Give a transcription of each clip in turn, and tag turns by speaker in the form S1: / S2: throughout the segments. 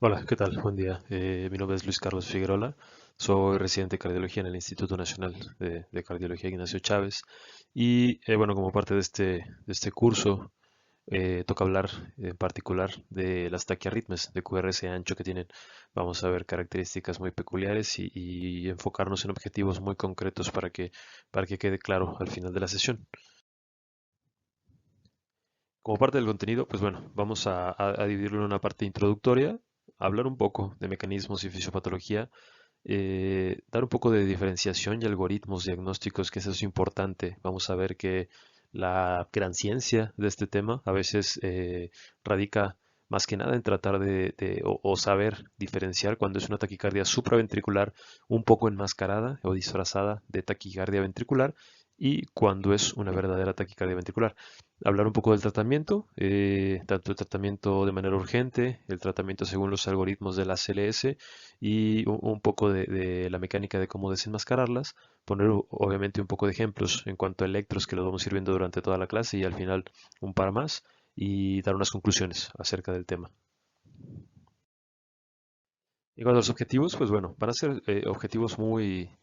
S1: Hola, ¿qué tal? Buen día. Mi nombre es Luis Carlos Figueroa. Soy residente de cardiología en el Instituto Nacional de Cardiología Ignacio Chávez. Y bueno, como parte de este curso, toca hablar en particular de las taquiarritmias de QRS ancho que tienen. Vamos a ver características muy peculiares y enfocarnos en objetivos muy concretos para que quede claro al final de la sesión. Como parte del contenido, pues bueno, vamos a dividirlo en una parte introductoria, hablar un poco de mecanismos y fisiopatología, dar un poco de diferenciación y algoritmos diagnósticos, que eso es importante. Vamos a ver que la gran ciencia de este tema a veces radica más que nada en tratar o saber diferenciar cuando es una taquicardia supraventricular un poco enmascarada o disfrazada de taquicardia ventricular y cuando es una verdadera taquicardia ventricular. Hablar un poco del tratamiento, tanto el tratamiento de manera urgente, el tratamiento según los algoritmos de la CLS y un poco de la mecánica de cómo desenmascararlas, poner obviamente un poco de ejemplos en cuanto a electros que los vamos a ir viendo durante toda la clase y al final un par más y dar unas conclusiones acerca del tema. En cuanto a los objetivos, pues bueno, van a ser objetivos muy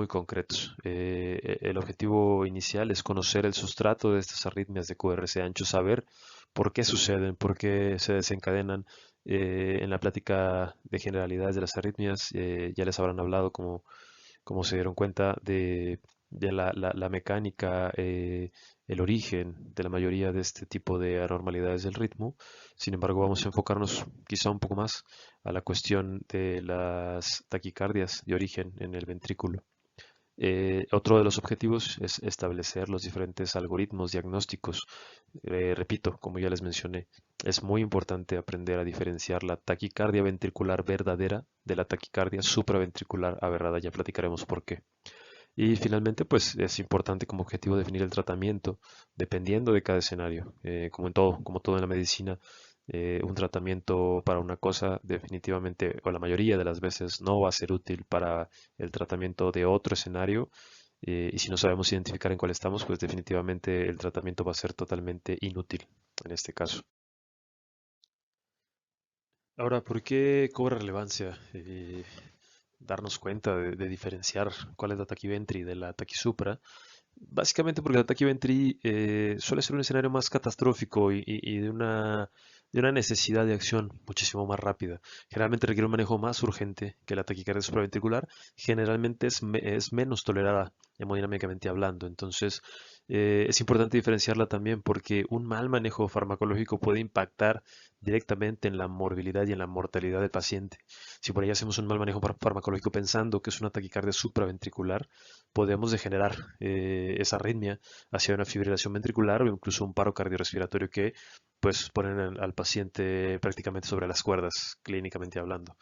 S1: concretos. El objetivo inicial es conocer el sustrato de estas arritmias de QRS ancho, saber por qué suceden, por qué se desencadenan. En la plática de generalidades de las arritmias ya les habrán hablado como se dieron cuenta de la mecánica, el origen de la mayoría de este tipo de anormalidades del ritmo. Sin embargo, vamos a enfocarnos quizá un poco más a la cuestión de las taquicardias de origen en el ventrículo. Otro de los objetivos es establecer los diferentes algoritmos diagnósticos. Repito, como ya les mencioné, es muy importante aprender a diferenciar la taquicardia ventricular verdadera de la taquicardia supraventricular aberrada. Ya platicaremos por qué. Y finalmente, pues es importante como objetivo definir el tratamiento dependiendo de cada escenario. Como todo en la medicina, un tratamiento para una cosa definitivamente, o la mayoría de las veces, no va a ser útil para el tratamiento de otro escenario. Y si no sabemos identificar en cuál estamos, pues definitivamente el tratamiento va a ser totalmente inútil en este caso. Ahora, ¿por qué cobra relevancia darnos cuenta de diferenciar cuál es la taquiventri de la taquisupra? Básicamente porque el ataque Ventry suele ser un escenario más catastrófico y de una necesidad de acción muchísimo más rápida. Generalmente requiere un manejo más urgente que la taquicardia supraventricular. Generalmente es menos tolerada hemodinámicamente hablando. Entonces, es importante diferenciarla también porque un mal manejo farmacológico puede impactar directamente en la morbilidad y en la mortalidad del paciente. Si por ahí hacemos un mal manejo farmacológico pensando que es una taquicardia supraventricular, podemos degenerar esa arritmia hacia una fibrilación ventricular o incluso un paro cardiorrespiratorio que pues ponen al paciente prácticamente sobre las cuerdas, clínicamente hablando.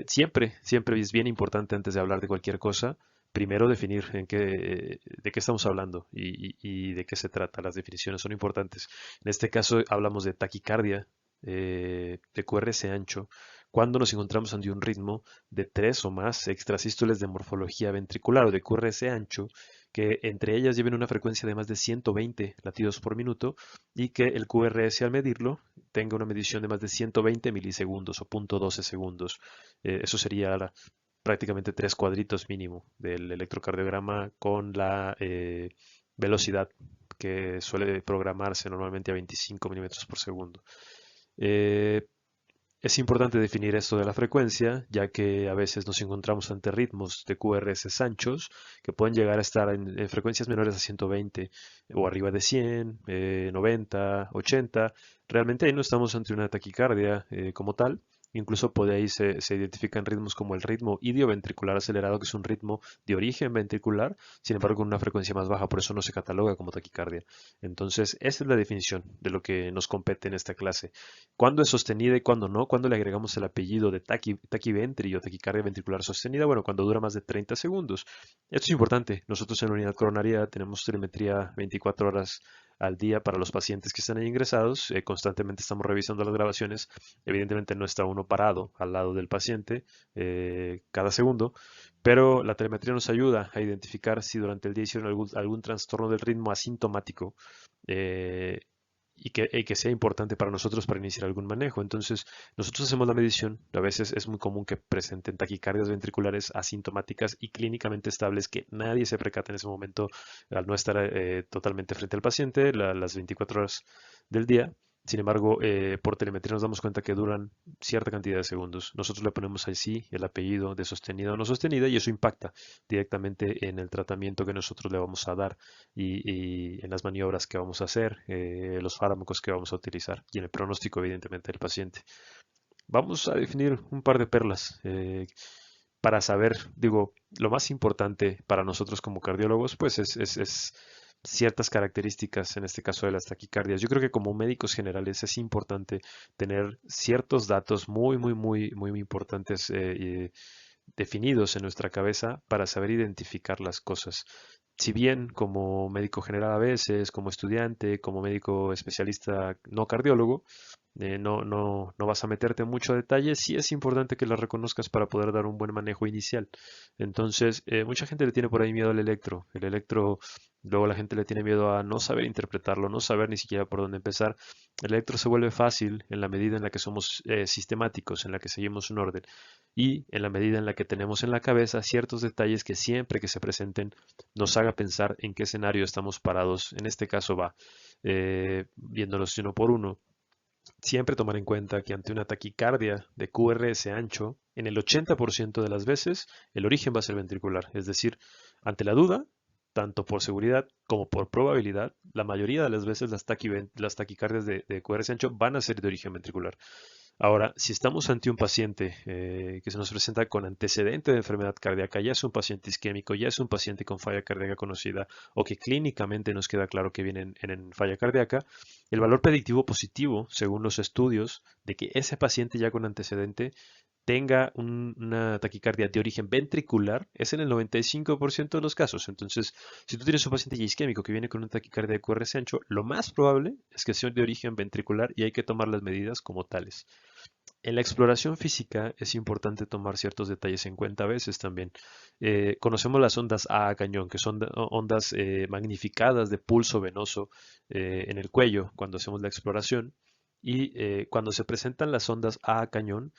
S1: Siempre es bien importante antes de hablar de cualquier cosa, primero definir de qué estamos hablando y de qué se trata. Las definiciones son importantes. En este caso hablamos de taquicardia, de QRS ancho, cuando nos encontramos ante un ritmo de tres o más extrasístoles de morfología ventricular o de QRS ancho, que entre ellas lleven una frecuencia de más de 120 latidos por minuto y que el QRS al medirlo tenga una medición de más de 120 milisegundos o 0.12 segundos. Eso sería prácticamente tres cuadritos mínimo del electrocardiograma con la velocidad que suele programarse normalmente a 25 milímetros por segundo. Eh, es importante definir esto de la frecuencia, ya que a veces nos encontramos ante ritmos de QRS anchos que pueden llegar a estar en frecuencias menores a 120 o arriba de 100, 90, 80. Realmente ahí no estamos ante una taquicardia como tal. Incluso por ahí se identifican ritmos como el ritmo idioventricular acelerado, que es un ritmo de origen ventricular, sin embargo con una frecuencia más baja, por eso no se cataloga como taquicardia. Entonces, esa es la definición de lo que nos compete en esta clase. ¿Cuándo es sostenida y cuándo no? ¿Cuándo le agregamos el apellido de taquiventri o taquicardia ventricular sostenida? Bueno, cuando dura más de 30 segundos. Esto es importante. Nosotros en la unidad coronaria tenemos telemetría 24 horas al día para los pacientes que están ahí ingresados. Constantemente estamos revisando las grabaciones. Evidentemente no está uno parado al lado del paciente cada segundo, pero la telemetría nos ayuda a identificar si durante el día hicieron algún trastorno del ritmo asintomático. eh, y que sea importante para nosotros para iniciar algún manejo. Entonces, nosotros hacemos la medición. A veces es muy común que presenten taquicardias ventriculares asintomáticas y clínicamente estables que nadie se percata en ese momento al no estar totalmente frente al paciente las 24 horas del día. Sin embargo, por telemetría nos damos cuenta que duran cierta cantidad de segundos. Nosotros le ponemos ahí sí el apellido de sostenida o no sostenida y eso impacta directamente en el tratamiento que nosotros le vamos a dar y en las maniobras que vamos a hacer, los fármacos que vamos a utilizar y en el pronóstico evidentemente del paciente. Vamos a definir un par de perlas para saber, digo, lo más importante para nosotros como cardiólogos, pues es ciertas características, en este caso de las taquicardias. Yo creo que como médicos generales es importante tener ciertos datos muy importantes definidos en nuestra cabeza para saber identificar las cosas. Si bien como médico general a veces, como estudiante, como médico especialista no cardiólogo, no vas a meterte en mucho detalle, sí es importante que las reconozcas para poder dar un buen manejo inicial. Entonces, mucha gente le tiene por ahí miedo al electro. El electro, luego la gente le tiene miedo a no saber interpretarlo, no saber ni siquiera por dónde empezar. El electro se vuelve fácil en la medida en la que somos sistemáticos, en la que seguimos un orden y en la medida en la que tenemos en la cabeza ciertos detalles que siempre que se presenten nos haga pensar en qué escenario estamos parados. En este caso va viéndolos uno por uno. Siempre tomar en cuenta que ante una taquicardia de QRS ancho, en el 80% de las veces el origen va a ser ventricular. Es decir, ante la duda, tanto por seguridad como por probabilidad, la mayoría de las veces las taquicardias de QRS ancho van a ser de origen ventricular. Ahora, si estamos ante un paciente que se nos presenta con antecedente de enfermedad cardíaca, ya es un paciente isquémico, ya es un paciente con falla cardíaca conocida o que clínicamente nos queda claro que viene en falla cardíaca, el valor predictivo positivo, según los estudios, de que ese paciente ya con antecedente tenga una taquicardia de origen ventricular es en el 95% de los casos. Entonces, si tú tienes un paciente ya isquémico que viene con una taquicardia de QRS ancho, lo más probable es que sea de origen ventricular y hay que tomar las medidas como tales. En la exploración física es importante tomar ciertos detalles en cuenta a veces también. Conocemos las ondas A cañón, que son ondas magnificadas de pulso venoso en el cuello cuando hacemos la exploración. Y cuando se presentan las ondas A cañón,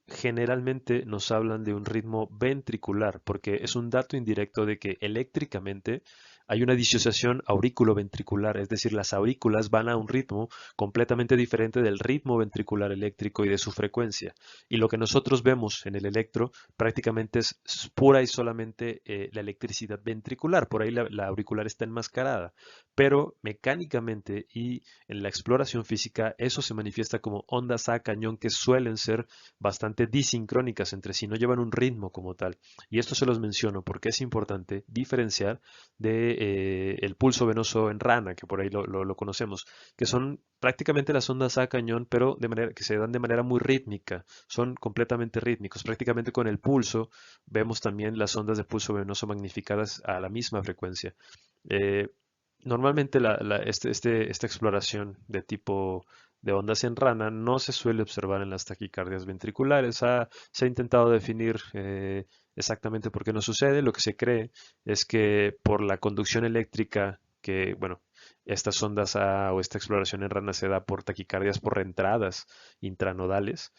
S1: generalmente nos hablan de un ritmo ventricular, porque es un dato indirecto de que eléctricamente hay una disociación aurículo-ventricular, es decir, las aurículas van a un ritmo completamente diferente del ritmo ventricular eléctrico y de su frecuencia. Y lo que nosotros vemos en el electro prácticamente es pura y solamente la electricidad ventricular, por ahí la auricular está enmascarada, pero mecánicamente y en la exploración física eso se manifiesta como ondas a cañón que suelen ser bastante disincrónicas entre sí, no llevan un ritmo como tal. Y esto se los menciono porque es importante diferenciar de el pulso venoso en rana, que por ahí lo conocemos, que son prácticamente las ondas a cañón, pero de manera que se dan de manera muy rítmica, son completamente rítmicos. Prácticamente con el pulso vemos también las ondas de pulso venoso magnificadas a la misma frecuencia. Eh, Normalmente esta exploración de tipo de ondas en rana no se suele observar en las taquicardias ventriculares. Se ha intentado definir exactamente por qué no sucede. Lo que se cree es que por la conducción eléctrica que, bueno, estas ondas o esta exploración en rana se da por taquicardias por reentradas intranodales.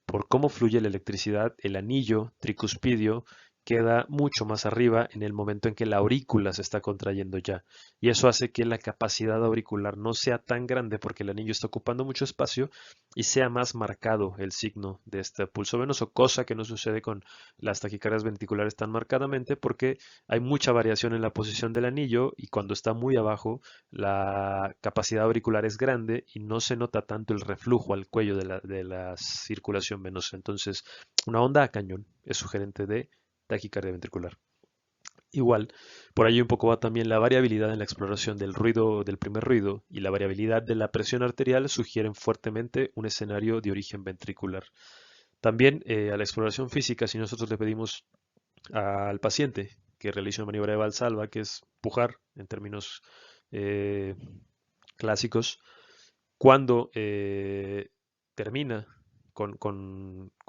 S1: Por cómo fluye la electricidad, el anillo tricuspidio queda mucho más arriba en el momento en que la aurícula se está contrayendo ya. Y eso hace que la capacidad auricular no sea tan grande porque el anillo está ocupando mucho espacio y sea más marcado el signo de este pulso venoso, cosa que no sucede con las taquicardias ventriculares tan marcadamente porque hay mucha variación en la posición del anillo y cuando está muy abajo la capacidad auricular es grande y no se nota tanto el reflujo al cuello de la circulación venosa. Entonces, una onda a cañón es sugerente de taquicardia ventricular. Igual, por ahí un poco va también la variabilidad en la exploración del ruido, del primer ruido, y la variabilidad de la presión arterial sugieren fuertemente un escenario de origen ventricular. También a la exploración física, si nosotros le pedimos al paciente que realice una maniobra de Valsalva, que es pujar en términos eh, clásicos, cuando termina con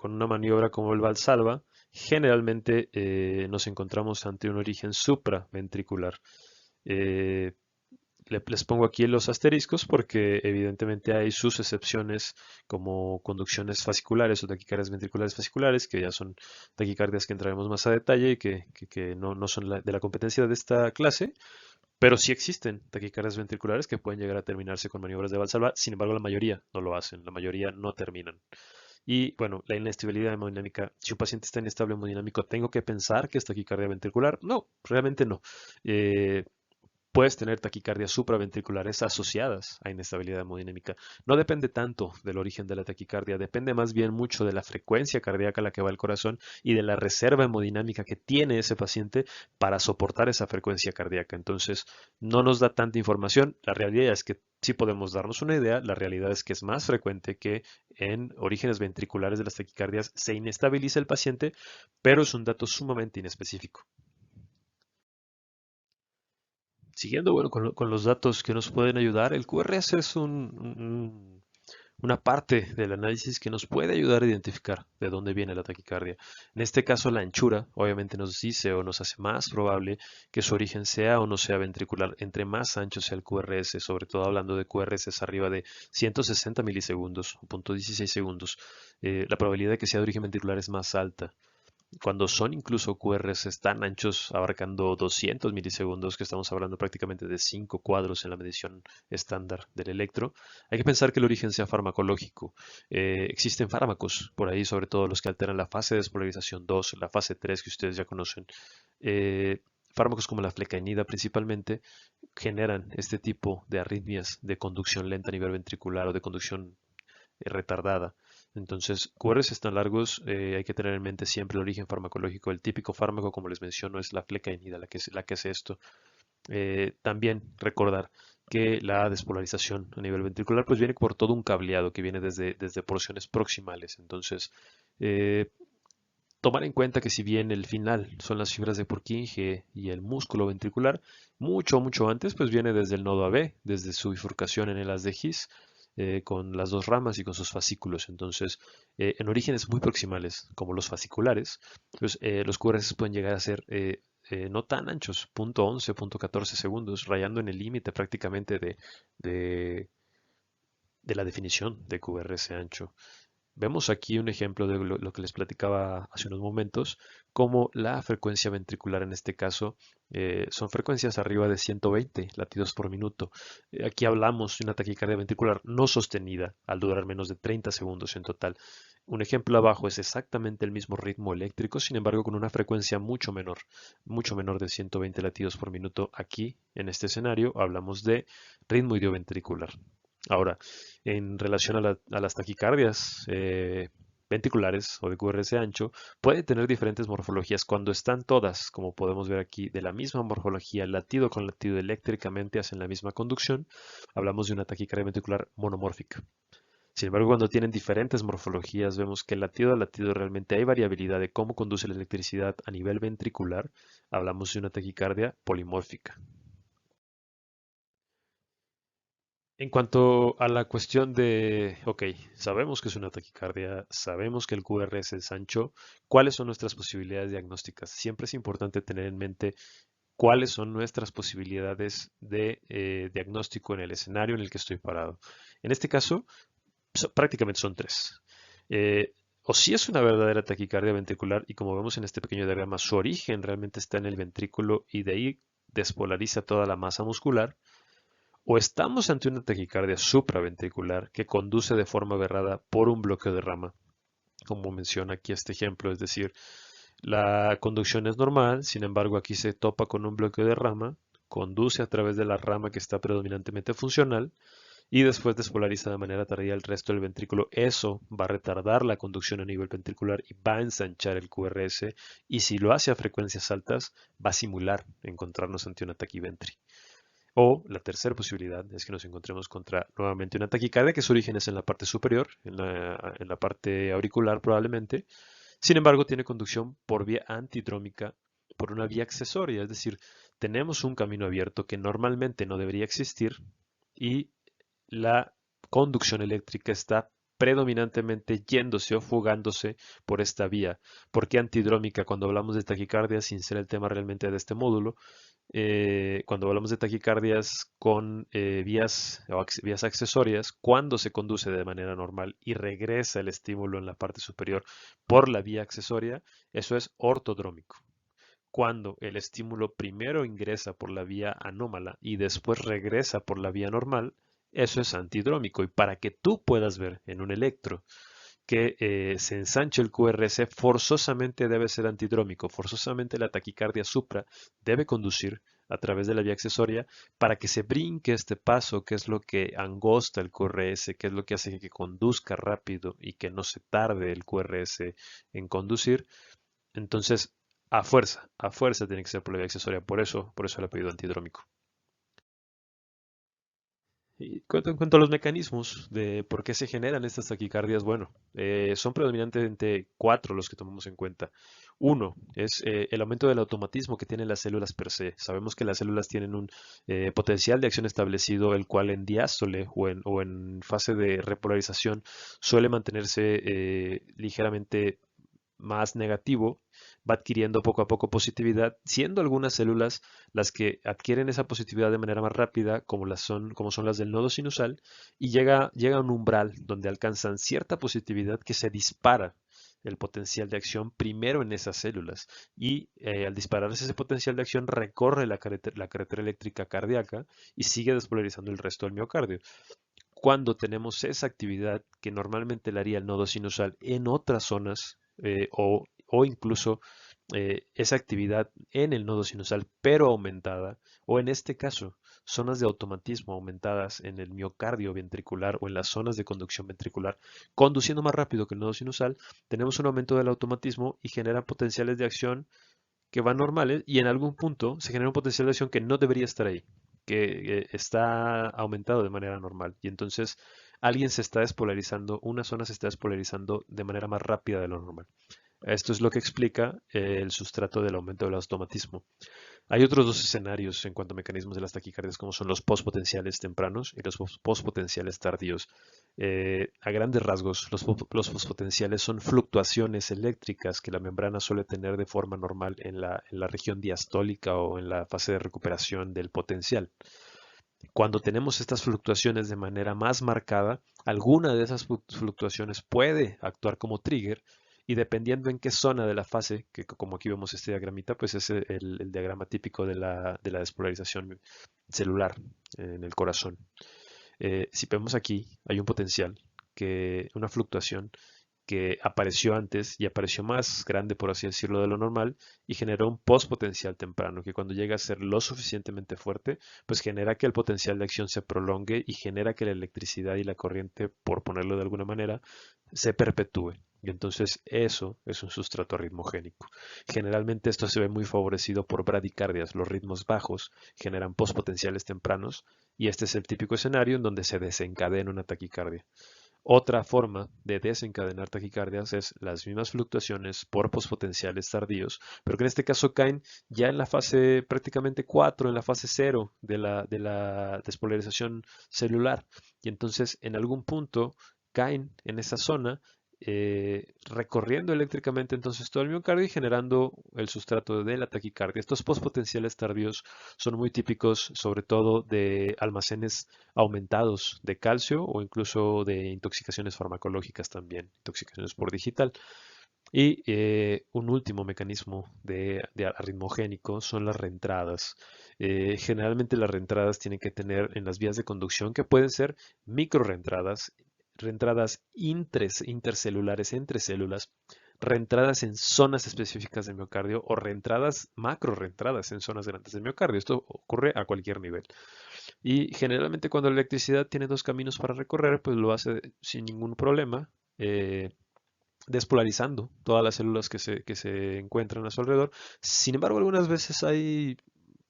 S1: una maniobra como el Valsalva, generalmente nos encontramos ante un origen supraventricular. Eh, Les pongo aquí los asteriscos porque evidentemente hay sus excepciones como conducciones fasciculares o taquicardias ventriculares fasciculares, que ya son taquicardias que entraremos más a detalle y que no son de la competencia de esta clase, pero sí existen taquicardias ventriculares que pueden llegar a terminarse con maniobras de Valsalva. Sin embargo, la mayoría no lo hacen, la mayoría no terminan. Y bueno, la inestabilidad hemodinámica. Si un paciente está inestable hemodinámico, ¿tengo que pensar que es taquicardia ventricular? No, realmente no. Eh, Puedes tener taquicardias supraventriculares asociadas a inestabilidad hemodinámica. No depende tanto del origen de la taquicardia, depende más bien mucho de la frecuencia cardíaca a la que va el corazón y de la reserva hemodinámica que tiene ese paciente para soportar esa frecuencia cardíaca. Entonces, no nos da tanta información. La realidad es que sí podemos darnos una idea. La realidad es que es más frecuente que en orígenes ventriculares de las taquicardias se inestabilice el paciente, pero es un dato sumamente inespecífico. Siguiendo, bueno, con los datos que nos pueden ayudar, el QRS es una parte del análisis que nos puede ayudar a identificar de dónde viene la taquicardia. En este caso, la anchura obviamente nos dice o nos hace más probable que su origen sea o no sea ventricular. Entre más ancho sea el QRS, sobre todo hablando de QRS arriba de 160 milisegundos o 0.16 segundos, la probabilidad de que sea de origen ventricular es más alta. Cuando son incluso QRs tan anchos, abarcando 200 milisegundos, que estamos hablando prácticamente de 5 cuadros en la medición estándar del electro, hay que pensar que el origen sea farmacológico. Existen fármacos por ahí, sobre todo los que alteran la fase de despolarización 2, la fase 3 que ustedes ya conocen. Fármacos como la flecainida principalmente generan este tipo de arritmias de conducción lenta a nivel ventricular o de conducción retardada. Entonces, QRs tan largos, hay que tener en mente siempre el origen farmacológico. El típico fármaco, como les menciono, es la flecainida, la que hace esto. También recordar que la despolarización a nivel ventricular pues viene por todo un cableado que viene desde porciones proximales. Entonces, eh, tomar en cuenta que si bien el final son las fibras de Purkinje y el músculo ventricular, mucho antes, pues viene desde el nodo AB, desde su bifurcación en el haz de His, con las dos ramas y con sus fascículos. Entonces, en orígenes muy proximales, como los fasciculares, pues, los QRS pueden llegar a ser no tan anchos, 0.11, 0.14 segundos, rayando en el límite prácticamente de, de la definición de QRS ancho. Vemos aquí un ejemplo de lo que les platicaba hace unos momentos, como la frecuencia ventricular en este caso son frecuencias arriba de 120 latidos por minuto. Aquí hablamos de una taquicardia ventricular no sostenida al durar menos de 30 segundos en total. Un ejemplo abajo es exactamente el mismo ritmo eléctrico, sin embargo con una frecuencia mucho menor de 120 latidos por minuto. Aquí, en este escenario, hablamos de ritmo idioventricular. Ahora, en relación a las taquicardias ventriculares o de QRS ancho, puede tener diferentes morfologías. Cuando están todas, como podemos ver aquí, de la misma morfología, latido con latido eléctricamente hacen la misma conducción, hablamos de una taquicardia ventricular monomórfica. Sin embargo, cuando tienen diferentes morfologías, vemos que latido a latido realmente hay variabilidad de cómo conduce la electricidad a nivel ventricular. Hablamos de una taquicardia polimórfica. En cuanto a la cuestión de, ok, sabemos que es una taquicardia, sabemos que el QRS es ancho, ¿cuáles son nuestras posibilidades diagnósticas? Siempre es importante tener en mente cuáles son nuestras posibilidades de diagnóstico en el escenario en el que estoy parado. En este caso, prácticamente son tres. O si es una verdadera taquicardia ventricular y como vemos en este pequeño diagrama, su origen realmente está en el ventrículo y de ahí despolariza toda la masa muscular, o estamos ante una taquicardia supraventricular que conduce de forma aberrada por un bloqueo de rama, como menciona aquí este ejemplo, es decir, la conducción es normal, sin embargo aquí se topa con un bloqueo de rama, conduce a través de la rama que está predominantemente funcional y después despolariza de manera tardía el resto del ventrículo. Eso va a retardar la conducción a nivel ventricular y va a ensanchar el QRS y si lo hace a frecuencias altas va a simular encontrarnos ante una taquiventri. O la tercera posibilidad es que nos encontremos contra nuevamente una taquicardia que su origen es en la parte superior, en la parte auricular probablemente. Sin embargo, tiene conducción por vía antidrómica, por una vía accesoria, es decir, tenemos un camino abierto que normalmente no debería existir y la conducción eléctrica está predominantemente yéndose o fugándose por esta vía. ¿Por qué antidrómica? Cuando hablamos de taquicardia, sin ser el tema realmente de este módulo, cuando hablamos de taquicardias con vías, vías accesorias, cuando se conduce de manera normal y regresa el estímulo en la parte superior por la vía accesoria, eso es ortodrómico. Cuando el estímulo primero ingresa por la vía anómala y después regresa por la vía normal, eso es antidrómico. Y para que tú puedas ver en un electro que se ensanche el QRS, forzosamente debe ser antidrómico, forzosamente la taquicardia supra debe conducir a través de la vía accesoria para que se brinque este paso, que es lo que angosta el QRS, que es lo que hace que conduzca rápido y que no se tarde el QRS en conducir. Entonces, a fuerza tiene que ser por la vía accesoria, por eso le he pedido antidrómico. Y en cuanto a los mecanismos de por qué se generan estas taquicardias, bueno, son predominantemente cuatro los que tomamos en cuenta. Uno es el aumento del automatismo que tienen las células per se. Sabemos que las células tienen un potencial de acción establecido, el cual en diástole o en fase de repolarización suele mantenerse ligeramente más negativo, va adquiriendo poco a poco positividad, siendo algunas células las que adquieren esa positividad de manera más rápida, como son las del nodo sinusal, y llega a un umbral donde alcanzan cierta positividad que se dispara el potencial de acción primero en esas células y al dispararse ese potencial de acción recorre la carretera eléctrica cardíaca y sigue despolarizando el resto del miocardio. Cuando tenemos esa actividad que normalmente la haría el nodo sinusal en otras zonas o incluso esa actividad en el nodo sinusal pero aumentada, o en este caso zonas de automatismo aumentadas en el miocardio ventricular o en las zonas de conducción ventricular, conduciendo más rápido que el nodo sinusal, tenemos un aumento del automatismo y genera potenciales de acción que van normales y en algún punto se genera un potencial de acción que no debería estar ahí, que está aumentado de manera normal. Y entonces alguien se está despolarizando, una zona se está despolarizando de manera más rápida de lo normal. Esto es lo que explica el sustrato del aumento del automatismo. Hay otros dos escenarios en cuanto a mecanismos de las taquicardias, como son los postpotenciales tempranos y los postpotenciales tardíos. A grandes rasgos, los postpotenciales son fluctuaciones eléctricas que la membrana suele tener de forma normal en la región diastólica o en la fase de recuperación del potencial. Cuando tenemos estas fluctuaciones de manera más marcada, alguna de esas fluctuaciones puede actuar como trigger y dependiendo en qué zona de la fase, que como aquí vemos este diagramita, pues es el diagrama típico de la despolarización celular en el corazón. Si vemos aquí, hay un potencial, una fluctuación que apareció antes y apareció más grande, por así decirlo, de lo normal y generó un postpotencial temprano que cuando llega a ser lo suficientemente fuerte, pues genera que el potencial de acción se prolongue y genera que la electricidad y la corriente, por ponerlo de alguna manera, se perpetúe. Y entonces eso es un sustrato arritmogénico. Generalmente esto se ve muy favorecido por bradicardias. Los ritmos bajos generan postpotenciales tempranos y este es el típico escenario en donde se desencadena una taquicardia. Otra forma de desencadenar taquicardias es las mismas fluctuaciones por pospotenciales tardíos, pero que en este caso caen ya en la fase prácticamente 4, en la fase 0 de la despolarización celular. Y entonces en algún punto caen en esa zona, recorriendo eléctricamente entonces todo el miocardio y generando el sustrato de la taquicardia. Estos postpotenciales tardíos son muy típicos sobre todo de almacenes aumentados de calcio o incluso de intoxicaciones farmacológicas también, intoxicaciones por digital. Y un último mecanismo de arritmogénico son las reentradas. Generalmente las reentradas tienen que tener en las vías de conducción que pueden ser micro reentradas, reentradas intercelulares entre células, reentradas en zonas específicas del miocardio o reentradas, macro reentradas en zonas grandes del miocardio. Esto ocurre a cualquier nivel. Y generalmente cuando la electricidad tiene dos caminos para recorrer, pues lo hace sin ningún problema, despolarizando todas las células que se encuentran a su alrededor. Sin embargo, algunas veces hay,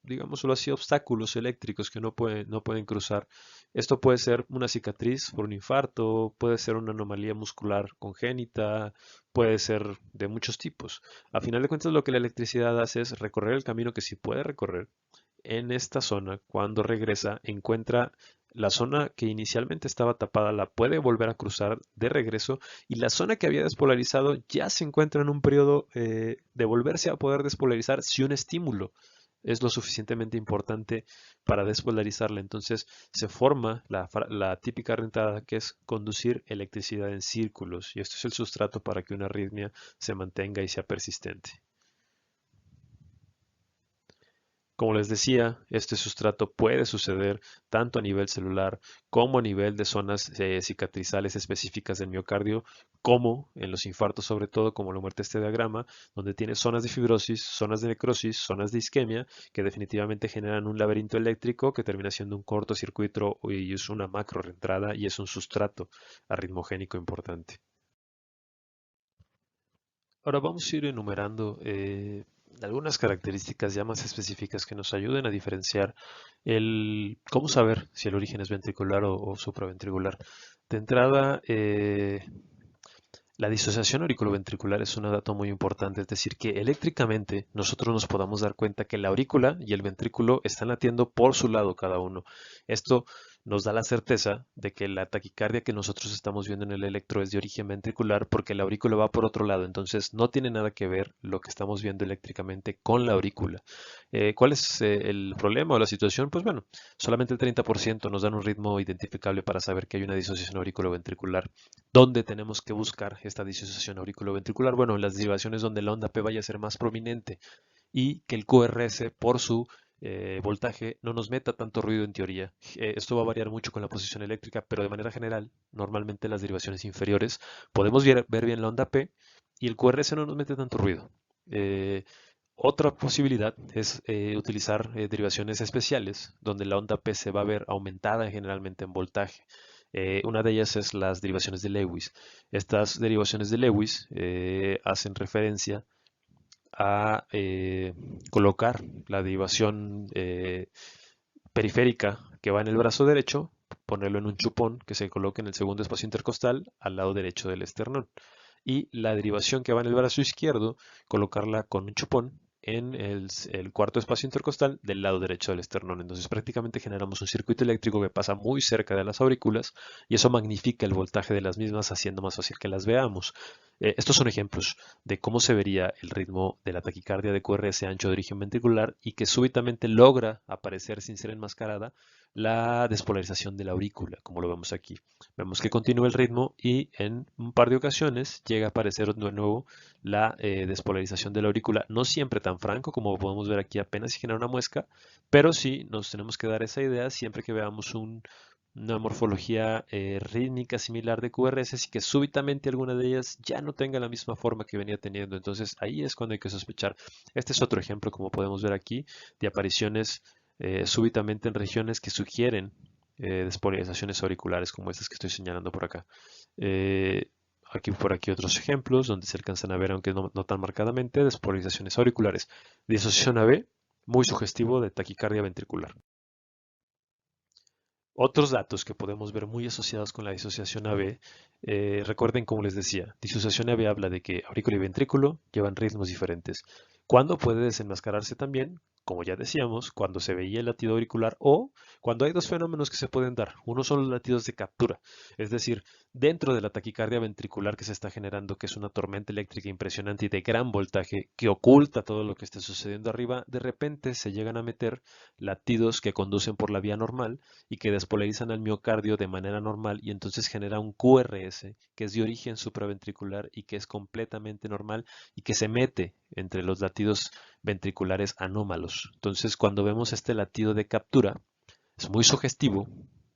S1: digámoslo así, obstáculos eléctricos que no pueden cruzar. Esto puede ser una cicatriz por un infarto, puede ser una anomalía muscular congénita, puede ser de muchos tipos. A final de cuentas, lo que la electricidad hace es recorrer el camino que sí puede recorrer en esta zona, cuando regresa, encuentra La zona que inicialmente estaba tapada la puede volver a cruzar de regreso y la zona que había despolarizado ya se encuentra en un periodo de volverse a poder despolarizar si un estímulo es lo suficientemente importante para despolarizarla. Entonces se forma la típica rentada, que es conducir electricidad en círculos, y esto es el sustrato para que una arritmia se mantenga y sea persistente. Como les decía, este sustrato puede suceder tanto a nivel celular como a nivel de zonas cicatrizales específicas del miocardio, como en los infartos, sobre todo, como lo muestra este diagrama, donde tiene zonas de fibrosis, zonas de necrosis, zonas de isquemia, que definitivamente generan un laberinto eléctrico que termina siendo un cortocircuito y es una macro reentrada y es un sustrato arritmogénico importante. Ahora vamos a ir enumerando algunas características ya más específicas que nos ayuden a diferenciar cómo saber si el origen es ventricular o supraventricular. De entrada, la disociación auriculoventricular es un dato muy importante, es decir, que eléctricamente nosotros nos podamos dar cuenta que la aurícula y el ventrículo están latiendo por su lado cada uno. Esto nos da la certeza de que la taquicardia que nosotros estamos viendo en el electro es de origen ventricular porque la aurícula va por otro lado, entonces no tiene nada que ver lo que estamos viendo eléctricamente con la aurícula. ¿Cuál es el problema o la situación? Pues bueno, solamente el 30% nos dan un ritmo identificable para saber que hay una disociación auriculoventricular. ¿Dónde tenemos que buscar esta disociación auriculoventricular? Bueno, en las derivaciones donde la onda P vaya a ser más prominente y que el QRS por su voltaje no nos meta tanto ruido en teoría. Esto va a variar mucho con la posición eléctrica, pero de manera general, normalmente en las derivaciones inferiores podemos ver bien la onda P y el QRS no nos mete tanto ruido. Eh, Otra posibilidad es utilizar derivaciones especiales, donde la onda P se va a ver aumentada generalmente en voltaje. Una de ellas es las derivaciones de Lewis. Estas derivaciones de Lewis hacen referencia a colocar la derivación periférica que va en el brazo derecho, ponerlo en un chupón que se coloque en el segundo espacio intercostal al lado derecho del esternón. Y la derivación que va en el brazo izquierdo, colocarla con un chupón en el cuarto espacio intercostal del lado derecho del esternón. Entonces prácticamente generamos un circuito eléctrico que pasa muy cerca de las aurículas y eso magnifica el voltaje de las mismas, haciendo más fácil que las veamos. Estos son ejemplos de cómo se vería el ritmo de la taquicardia de QRS ancho de origen ventricular y que súbitamente logra aparecer sin ser enmascarada la despolarización de la aurícula, como lo vemos aquí. Vemos que continúa el ritmo y en un par de ocasiones llega a aparecer de nuevo la despolarización de la aurícula, no siempre tan franco como podemos ver aquí, apenas se genera una muesca, pero sí nos tenemos que dar esa idea siempre que veamos una morfología rítmica similar de QRS y que súbitamente alguna de ellas ya no tenga la misma forma que venía teniendo. Entonces ahí es cuando hay que sospechar. Este es otro ejemplo, como podemos ver aquí, de apariciones súbitamente en regiones que sugieren despolarizaciones auriculares como estas que estoy señalando por acá. Eh, por aquí otros ejemplos donde se alcanzan a ver, aunque no tan marcadamente, despolarizaciones auriculares. Disociación AB, muy sugestivo de taquicardia ventricular. Otros datos que podemos ver muy asociados con la disociación AB, recuerden como les decía, disociación AB habla de que aurículo y ventrículo llevan ritmos diferentes. ¿Cuándo puede desenmascararse también? Como ya decíamos, cuando se veía el latido auricular o cuando hay dos fenómenos que se pueden dar. Uno son los latidos de captura, es decir, dentro de la taquicardia ventricular que se está generando, que es una tormenta eléctrica impresionante y de gran voltaje que oculta todo lo que está sucediendo arriba, de repente se llegan a meter latidos que conducen por la vía normal y que despolarizan al miocardio de manera normal y entonces genera un QRS que es de origen supraventricular y que es completamente normal y que se mete entre los latidos ventriculares anómalos. Entonces, cuando vemos este latido de captura, es muy sugestivo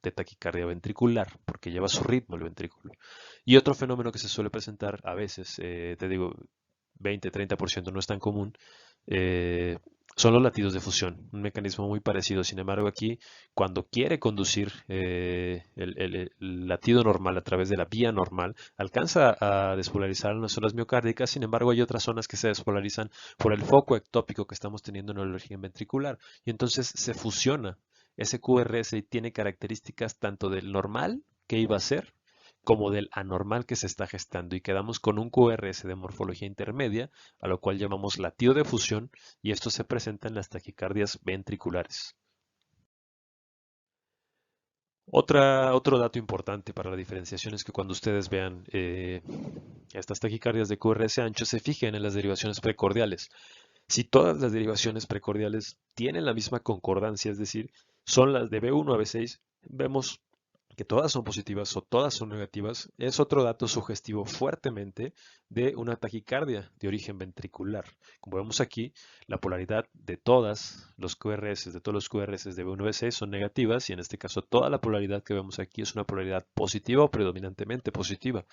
S1: de taquicardia ventricular porque lleva su ritmo el ventrículo. Y otro fenómeno que se suele presentar a veces, te digo, 20-30% no es tan común, eh, son los latidos de fusión, un mecanismo muy parecido. Sin embargo, aquí, cuando quiere conducir el latido normal a través de la vía normal, alcanza a despolarizar las zonas miocárdicas. Sin embargo, hay otras zonas que se despolarizan por el foco ectópico que estamos teniendo en el origen ventricular. Y entonces se fusiona ese QRS y tiene características tanto del normal que iba a ser como del anormal que se está gestando y quedamos con un QRS de morfología intermedia, a lo cual llamamos latido de fusión, y esto se presenta en las taquicardias ventriculares. Otro dato importante para la diferenciación es que cuando ustedes vean estas taquicardias de QRS ancho, se fijen en las derivaciones precordiales. Si todas las derivaciones precordiales tienen la misma concordancia, es decir, son las de B1 a B6, vemos que todas son positivas o todas son negativas, es otro dato sugestivo fuertemente de una taquicardia de origen ventricular. Como vemos aquí, la polaridad de todas los QRS, de todos los QRS de B1 a B6 son negativas y en este caso toda la polaridad que vemos aquí es una polaridad positiva o predominantemente positiva.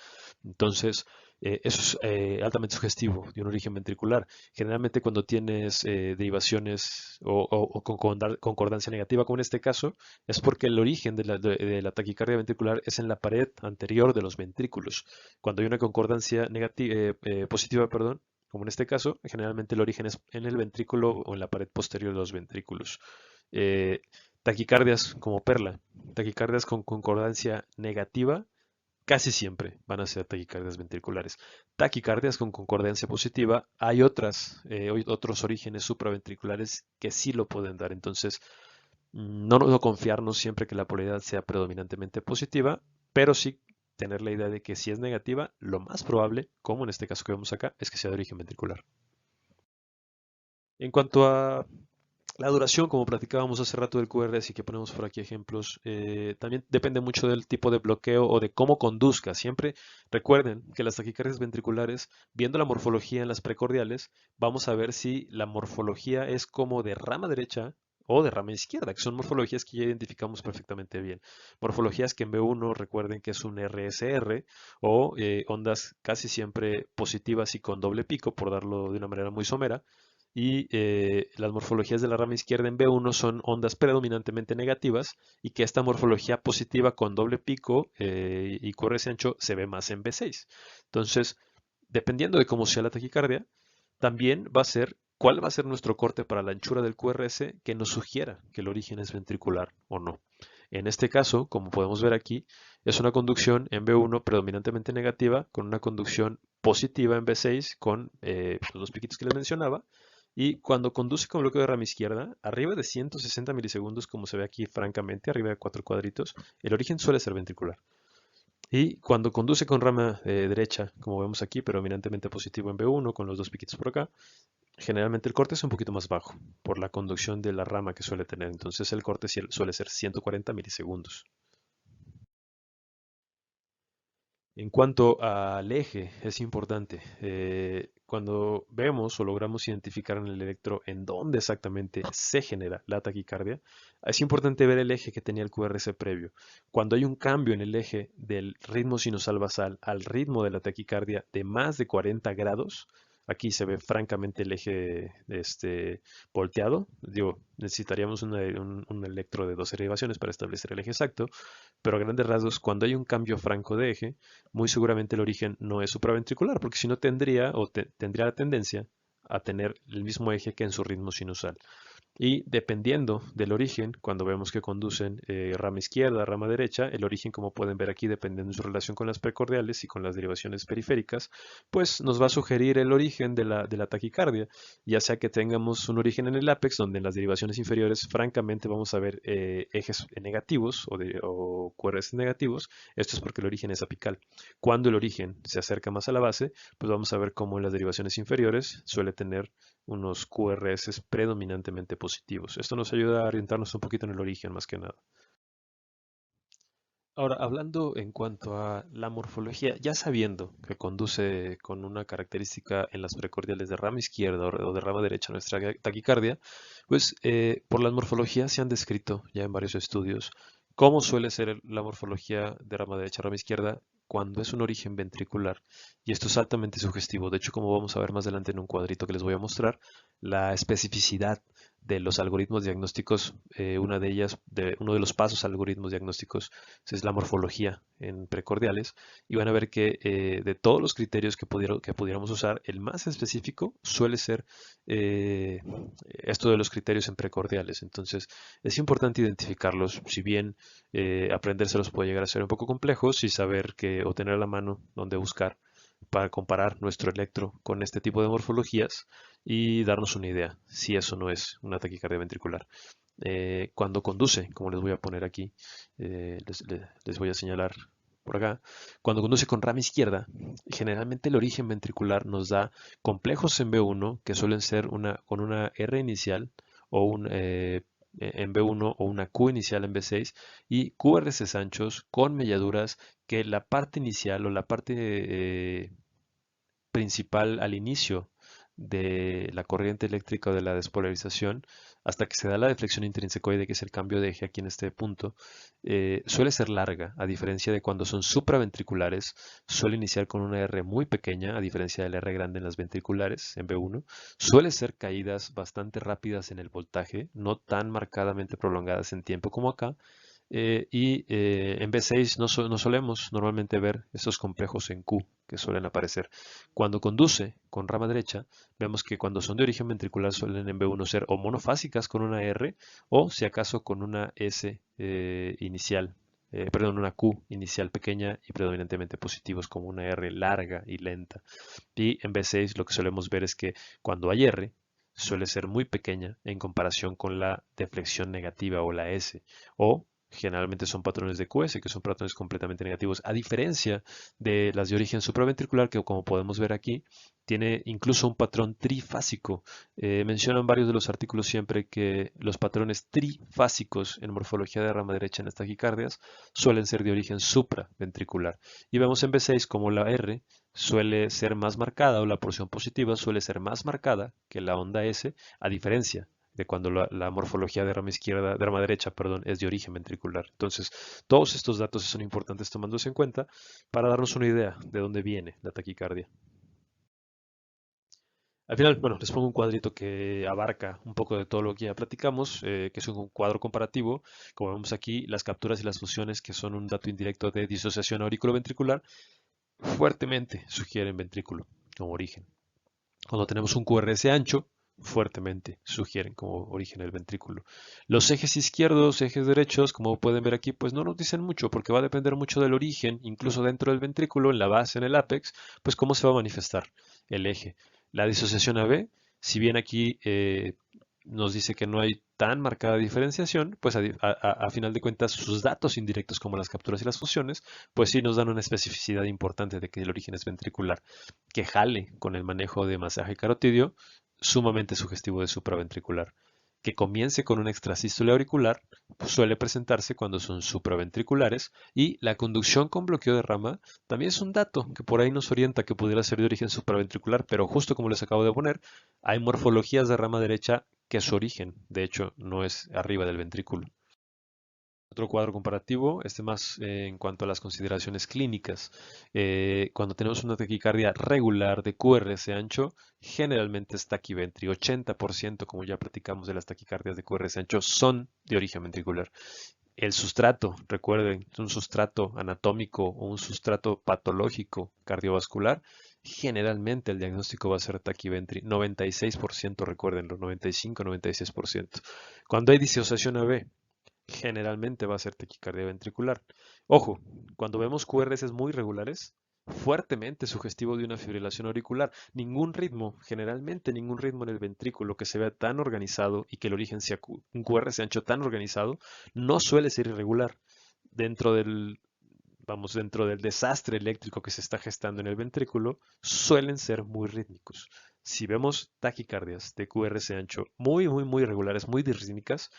S1: Entonces, eso es altamente sugestivo de un origen ventricular. Generalmente cuando tienes derivaciones o concordancia negativa, como en este caso, es porque el origen de la taquicardia ventricular es en la pared anterior de los ventrículos. Cuando hay una concordancia positiva, perdón, como en este caso, generalmente el origen es en el ventrículo o en la pared posterior de los ventrículos. Eh, Taquicardias como perla, taquicardias con concordancia negativa casi siempre van a ser taquicardias ventriculares. Taquicardias con concordancia positiva, hay otros orígenes supraventriculares que sí lo pueden dar. Entonces, no confiarnos siempre que la polaridad sea predominantemente positiva, pero sí tener la idea de que si es negativa, lo más probable, como en este caso que vemos acá, es que sea de origen ventricular. En cuanto a la duración, como platicábamos hace rato del QRS y que ponemos por aquí ejemplos, también depende mucho del tipo de bloqueo o de cómo conduzca. Siempre recuerden que las taquicardias ventriculares, viendo la morfología en las precordiales, vamos a ver si la morfología es como de rama derecha o de rama izquierda, que son morfologías que ya identificamos perfectamente bien. Morfologías que en B1 recuerden que es un RSR o ondas casi siempre positivas y con doble pico, por darlo de una manera muy somera, y las morfologías de la rama izquierda en B1 son ondas predominantemente negativas y que esta morfología positiva con doble pico y QRS ancho se ve más en B6. Entonces, dependiendo de cómo sea la taquicardia, también va a ser cuál va a ser nuestro corte para la anchura del QRS que nos sugiera que el origen es ventricular o no. En este caso, como podemos ver aquí, es una conducción en B1 predominantemente negativa con una conducción positiva en B6 con los piquitos que les mencionaba. Y cuando conduce con bloqueo de rama izquierda, arriba de 160 milisegundos, como se ve aquí francamente, arriba de 4 cuadritos, el origen suele ser ventricular. Y cuando conduce con rama derecha, como vemos aquí, predominantemente positivo en B1, con los dos piquitos por acá, generalmente el corte es un poquito más bajo por la conducción de la rama que suele tener. Entonces el corte suele ser 140 milisegundos. En cuanto al eje, es importante. Cuando vemos o logramos identificar en el electro en dónde exactamente se genera la taquicardia, es importante ver el eje que tenía el QRS previo. Cuando hay un cambio en el eje del ritmo sinusal basal al ritmo de la taquicardia de más de 40 grados, aquí se ve francamente el eje volteado. Digo, necesitaríamos un electro de 12 derivaciones para establecer el eje exacto, pero a grandes rasgos, cuando hay un cambio franco de eje, muy seguramente el origen no es supraventricular, porque si no tendría tendría la tendencia a tener el mismo eje que en su ritmo sinusal. Y dependiendo del origen, cuando vemos que conducen rama izquierda, rama derecha, el origen, como pueden ver aquí, dependiendo de su relación con las precordiales y con las derivaciones periféricas, pues nos va a sugerir el origen de la taquicardia, ya sea que tengamos un origen en el ápex, donde en las derivaciones inferiores, francamente, vamos a ver ejes negativos o QRS negativos. Esto es porque el origen es apical. Cuando el origen se acerca más a la base, pues vamos a ver cómo en las derivaciones inferiores suele tener unos QRS predominantemente positivos. Esto nos ayuda a orientarnos un poquito en el origen más que nada. Ahora, hablando en cuanto a la morfología, ya sabiendo que conduce con una característica en las precordiales de rama izquierda o de rama derecha nuestra taquicardia, pues por las morfologías se han descrito ya en varios estudios cómo suele ser la morfología de rama derecha, rama izquierda cuando es un origen ventricular. Y esto es altamente sugestivo. De hecho, como vamos a ver más adelante en un cuadrito que les voy a mostrar, la especificidad de los algoritmos diagnósticos, una de ellas, uno de los pasos a algoritmos diagnósticos es la morfología en precordiales y van a ver que de todos los criterios que pudiéramos usar, el más específico suele ser esto de los criterios en precordiales. Entonces es importante identificarlos, si bien aprendérselos puede llegar a ser un poco complejos y saber que o tener a la mano donde buscar para comparar nuestro electro con este tipo de morfologías y darnos una idea si eso no es una taquicardia ventricular. cuando conduce, como les voy a poner aquí, les voy a señalar por acá, cuando conduce con rama izquierda, generalmente el origen ventricular nos da complejos en B1 que suelen ser con una R inicial o en B1 o una Q inicial en B6 y QRS anchos con melladuras que la parte inicial o la parte principal al inicio de la corriente eléctrica o de la despolarización, hasta que se da la deflexión intrínsecoide, que es el cambio de eje aquí en este punto, suele ser larga, a diferencia de cuando son supraventriculares, suele iniciar con una R muy pequeña, a diferencia del R grande en las ventriculares, en B1, suele ser caídas bastante rápidas en el voltaje, no tan marcadamente prolongadas en tiempo como acá, en B6 no solemos normalmente ver estos complejos en Q que suelen aparecer. Cuando conduce con rama derecha, vemos que cuando son de origen ventricular suelen en B1 ser o monofásicas con una R o si acaso con una S inicial, perdón, una Q inicial pequeña y predominantemente positivos como una R larga y lenta. Y en B6 lo que solemos ver es que cuando hay R, suele ser muy pequeña en comparación con la deflexión negativa o la S. O generalmente son patrones de QS, que son patrones completamente negativos, a diferencia de las de origen supraventricular, que como podemos ver aquí, tiene incluso un patrón trifásico. Mencionan varios de los artículos siempre que los patrones trifásicos en morfología de rama derecha en las taquicardias suelen ser de origen supraventricular. Y vemos en B6 como la R suele ser más marcada o la porción positiva suele ser más marcada que la onda S, a diferencia de cuando la morfología de rama izquierda, de rama derecha, perdón, es de origen ventricular. Entonces, todos estos datos son importantes tomándose en cuenta para darnos una idea de dónde viene la taquicardia. Al final, bueno, les pongo un cuadrito que abarca un poco de todo lo que ya platicamos, que es un cuadro comparativo. Como vemos aquí, las capturas y las fusiones, que son un dato indirecto de disociación auriculoventricular, fuertemente sugieren ventrículo como origen. Cuando tenemos un QRS ancho, fuertemente sugieren como origen el ventrículo. Los ejes izquierdos, ejes derechos, como pueden ver aquí, pues no nos dicen mucho porque va a depender mucho del origen, incluso dentro del ventrículo, en la base, en el ápex, pues cómo se va a manifestar el eje. La disociación AB, si bien aquí nos dice que no hay tan marcada diferenciación, pues a final de cuentas sus datos indirectos como las capturas y las fusiones, pues sí nos dan una especificidad importante de que el origen es ventricular, que jale con el manejo de masaje carotidio, sumamente sugestivo de supraventricular. Que comience con una extrasístole auricular, pues suele presentarse cuando son supraventriculares, y la conducción con bloqueo de rama también es un dato que por ahí nos orienta que pudiera ser de origen supraventricular, pero justo como les acabo de poner, hay morfologías de rama derecha que su origen, de hecho, no es arriba del ventrículo. Otro cuadro comparativo, este más en cuanto a las consideraciones clínicas. Cuando tenemos una taquicardia regular de QRS ancho, generalmente es taquiventri. 80%, como ya platicamos de las taquicardias de QRS ancho, son de origen ventricular. El sustrato, recuerden, es un sustrato anatómico o un sustrato patológico cardiovascular. Generalmente el diagnóstico va a ser taquiventri. 96%, recuérdenlo, 95-96%. Cuando hay disociación AB, generalmente va a ser taquicardia ventricular. Ojo, cuando vemos QRS muy regulares, fuertemente sugestivo de una fibrilación auricular, ningún ritmo, generalmente ningún ritmo en el ventrículo que se vea tan organizado y que el origen sea un QRS ancho tan organizado, no suele ser irregular. Dentro del, dentro del desastre eléctrico que se está gestando en el ventrículo, suelen ser muy rítmicos. Si vemos taquicardias de QRS ancho muy irregulares, muy disrítmicas,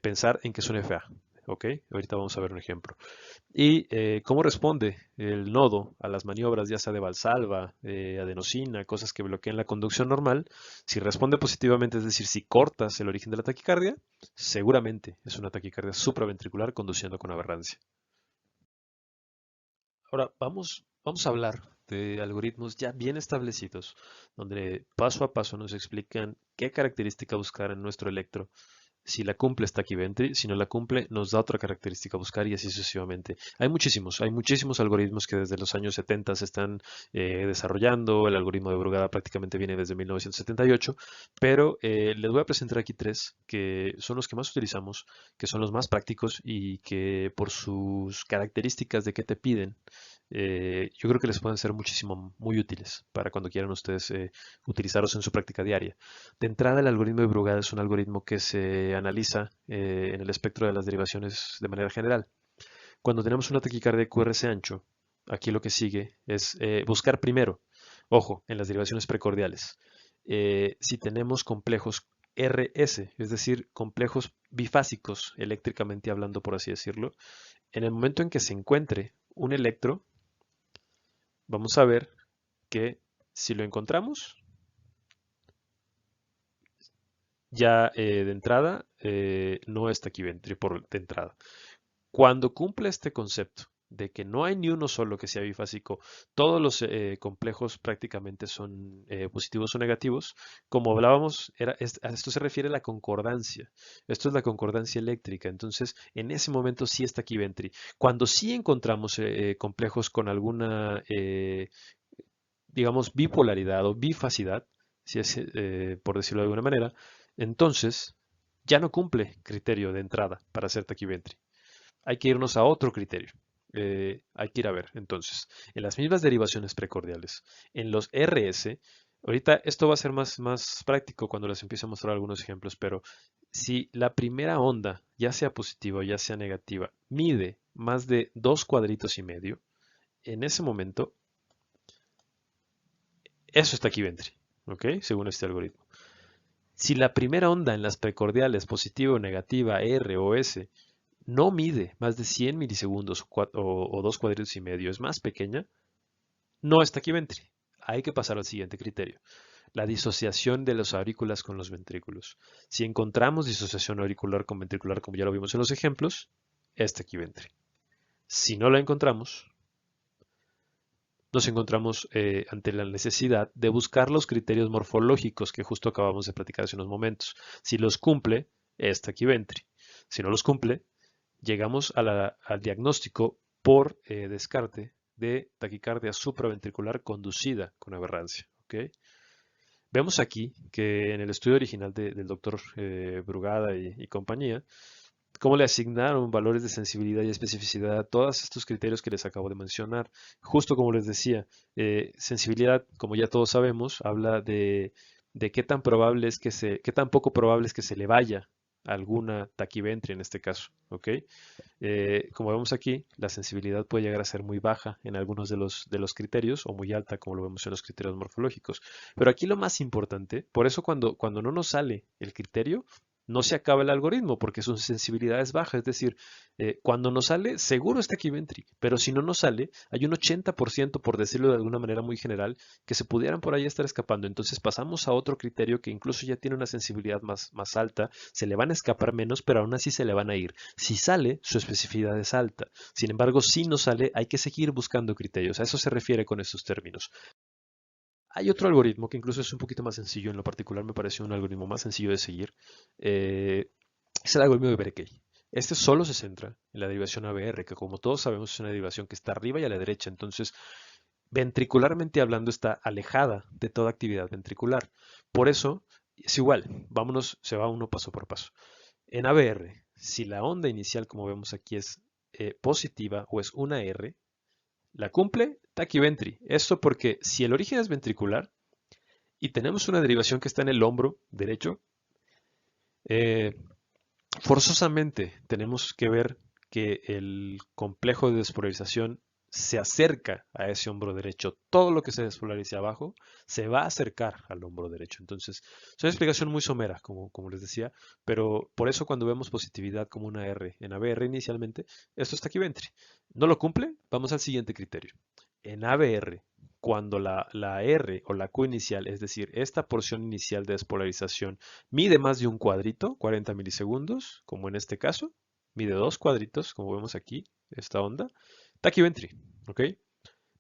S1: pensar en que es un FA. ¿Ok? Ahorita vamos a ver un ejemplo. Y cómo responde el nodo a las maniobras, ya sea de Valsalva, adenosina, cosas que bloquean la conducción normal. Si responde positivamente, es decir, si cortas el origen de la taquicardia, seguramente es una taquicardia supraventricular conduciendo con aberrancia. Ahora vamos a hablar de algoritmos ya bien establecidos, donde paso a paso nos explican qué característica buscar en nuestro electro. Si la cumple está aquí Ventri, si no la cumple nos da otra característica a buscar y así sucesivamente. Hay muchísimos algoritmos que desde los años 70 se están desarrollando. El algoritmo de Brugada prácticamente viene desde 1978, pero les voy a presentar aquí tres que son los que más utilizamos, que son los más prácticos y que por sus características de qué te piden yo creo que les pueden ser muchísimo muy útiles para cuando quieran ustedes utilizarlos en su práctica diaria. De entrada, el algoritmo de Brugada es un algoritmo que se analiza en el espectro de las derivaciones de manera general. Cuando tenemos una taquicardia de QRS ancho, aquí lo que sigue es buscar primero, ojo, en las derivaciones precordiales, si tenemos complejos RS, es decir, complejos bifásicos, eléctricamente hablando, por así decirlo. En el momento en que se encuentre un electro, vamos a ver que si lo encontramos, ya de entrada no es taquiventri por de entrada. Cuando cumple este concepto de que no hay ni uno solo que sea bifásico, todos los complejos prácticamente son positivos o negativos, como hablábamos, a esto se refiere a la concordancia. Esto es la concordancia eléctrica. Entonces, en ese momento sí está taquiventri. Cuando sí encontramos complejos con alguna, digamos, bipolaridad o bifacidad, si es, por decirlo de alguna manera, entonces ya no cumple criterio de entrada para ser taquiventri. Hay que irnos a otro criterio. Hay que ir a ver, entonces, en las mismas derivaciones precordiales, en los RS, ahorita esto va a ser más práctico cuando les empiece a mostrar algunos ejemplos, pero si la primera onda, ya sea positiva o ya sea negativa, mide más de 2,5 cuadritos, en ese momento, eso está aquí ventri, ¿ok? Según este algoritmo. Si la primera onda en las precordiales, positiva o negativa, R o S, no mide más de 100 milisegundos o 2,5 cuadritos, es más pequeña, no está taquiventri. Hay que pasar al siguiente criterio. La disociación de los aurículas con los ventrículos. Si encontramos disociación auricular con ventricular, como ya lo vimos en los ejemplos, es taquiventri. Si no la encontramos, nos encontramos ante la necesidad de buscar los criterios morfológicos que justo acabamos de platicar hace unos momentos. Si los cumple, es taquiventri. Si no los cumple, llegamos al diagnóstico por descarte de taquicardia supraventricular conducida con aberrancia. ¿Okay? Vemos aquí que en el estudio original del doctor Brugada y compañía, cómo le asignaron valores de sensibilidad y especificidad a todos estos criterios que les acabo de mencionar. Justo como les decía, sensibilidad, como ya todos sabemos, habla de qué tan probable es qué tan poco probable es que se le vaya alguna taquiventria en este caso, ¿ok? Como vemos aquí, la sensibilidad puede llegar a ser muy baja en algunos de los criterios o muy alta, como lo vemos en los criterios morfológicos. Pero aquí lo más importante, por eso cuando no nos sale el criterio, no se acaba el algoritmo porque su sensibilidad es baja. Es decir, cuando nos sale, seguro está taquiventri, pero si no nos sale, hay un 80%, por decirlo de alguna manera muy general, que se pudieran por ahí estar escapando. Entonces pasamos a otro criterio que incluso ya tiene una sensibilidad más alta, se le van a escapar menos, pero aún así se le van a ir. Si sale, su especificidad es alta. Sin embargo, si no sale, hay que seguir buscando criterios. A eso se refiere con estos términos. Hay otro algoritmo que incluso es un poquito más sencillo, en lo particular me pareció un algoritmo más sencillo de seguir. Eh, es el algoritmo de Berkeley. Este solo se centra en la derivación ABR, que como todos sabemos es una derivación que está arriba y a la derecha, entonces ventricularmente hablando está alejada de toda actividad ventricular. Por eso es igual, vámonos, se va uno paso por paso. En ABR, si la onda inicial, como vemos aquí, es positiva o es una R, la cumple taquiventri. Esto porque si el origen es ventricular y tenemos una derivación que está en el hombro derecho, eh, forzosamente tenemos que ver que el complejo de despolarización se acerca a ese hombro derecho. Todo lo que se despolarice abajo se va a acercar al hombro derecho. Entonces, es una explicación muy somera, como les decía, pero por eso cuando vemos positividad como una R en ABR inicialmente, esto está aquí ventri. ¿No lo cumple? Vamos al siguiente criterio. En ABR, cuando la R o la Q inicial, es decir, esta porción inicial de despolarización, mide más de un cuadrito, 40 milisegundos, como en este caso, mide 2 cuadritos, como vemos aquí, esta onda, taquiventri, ¿ok?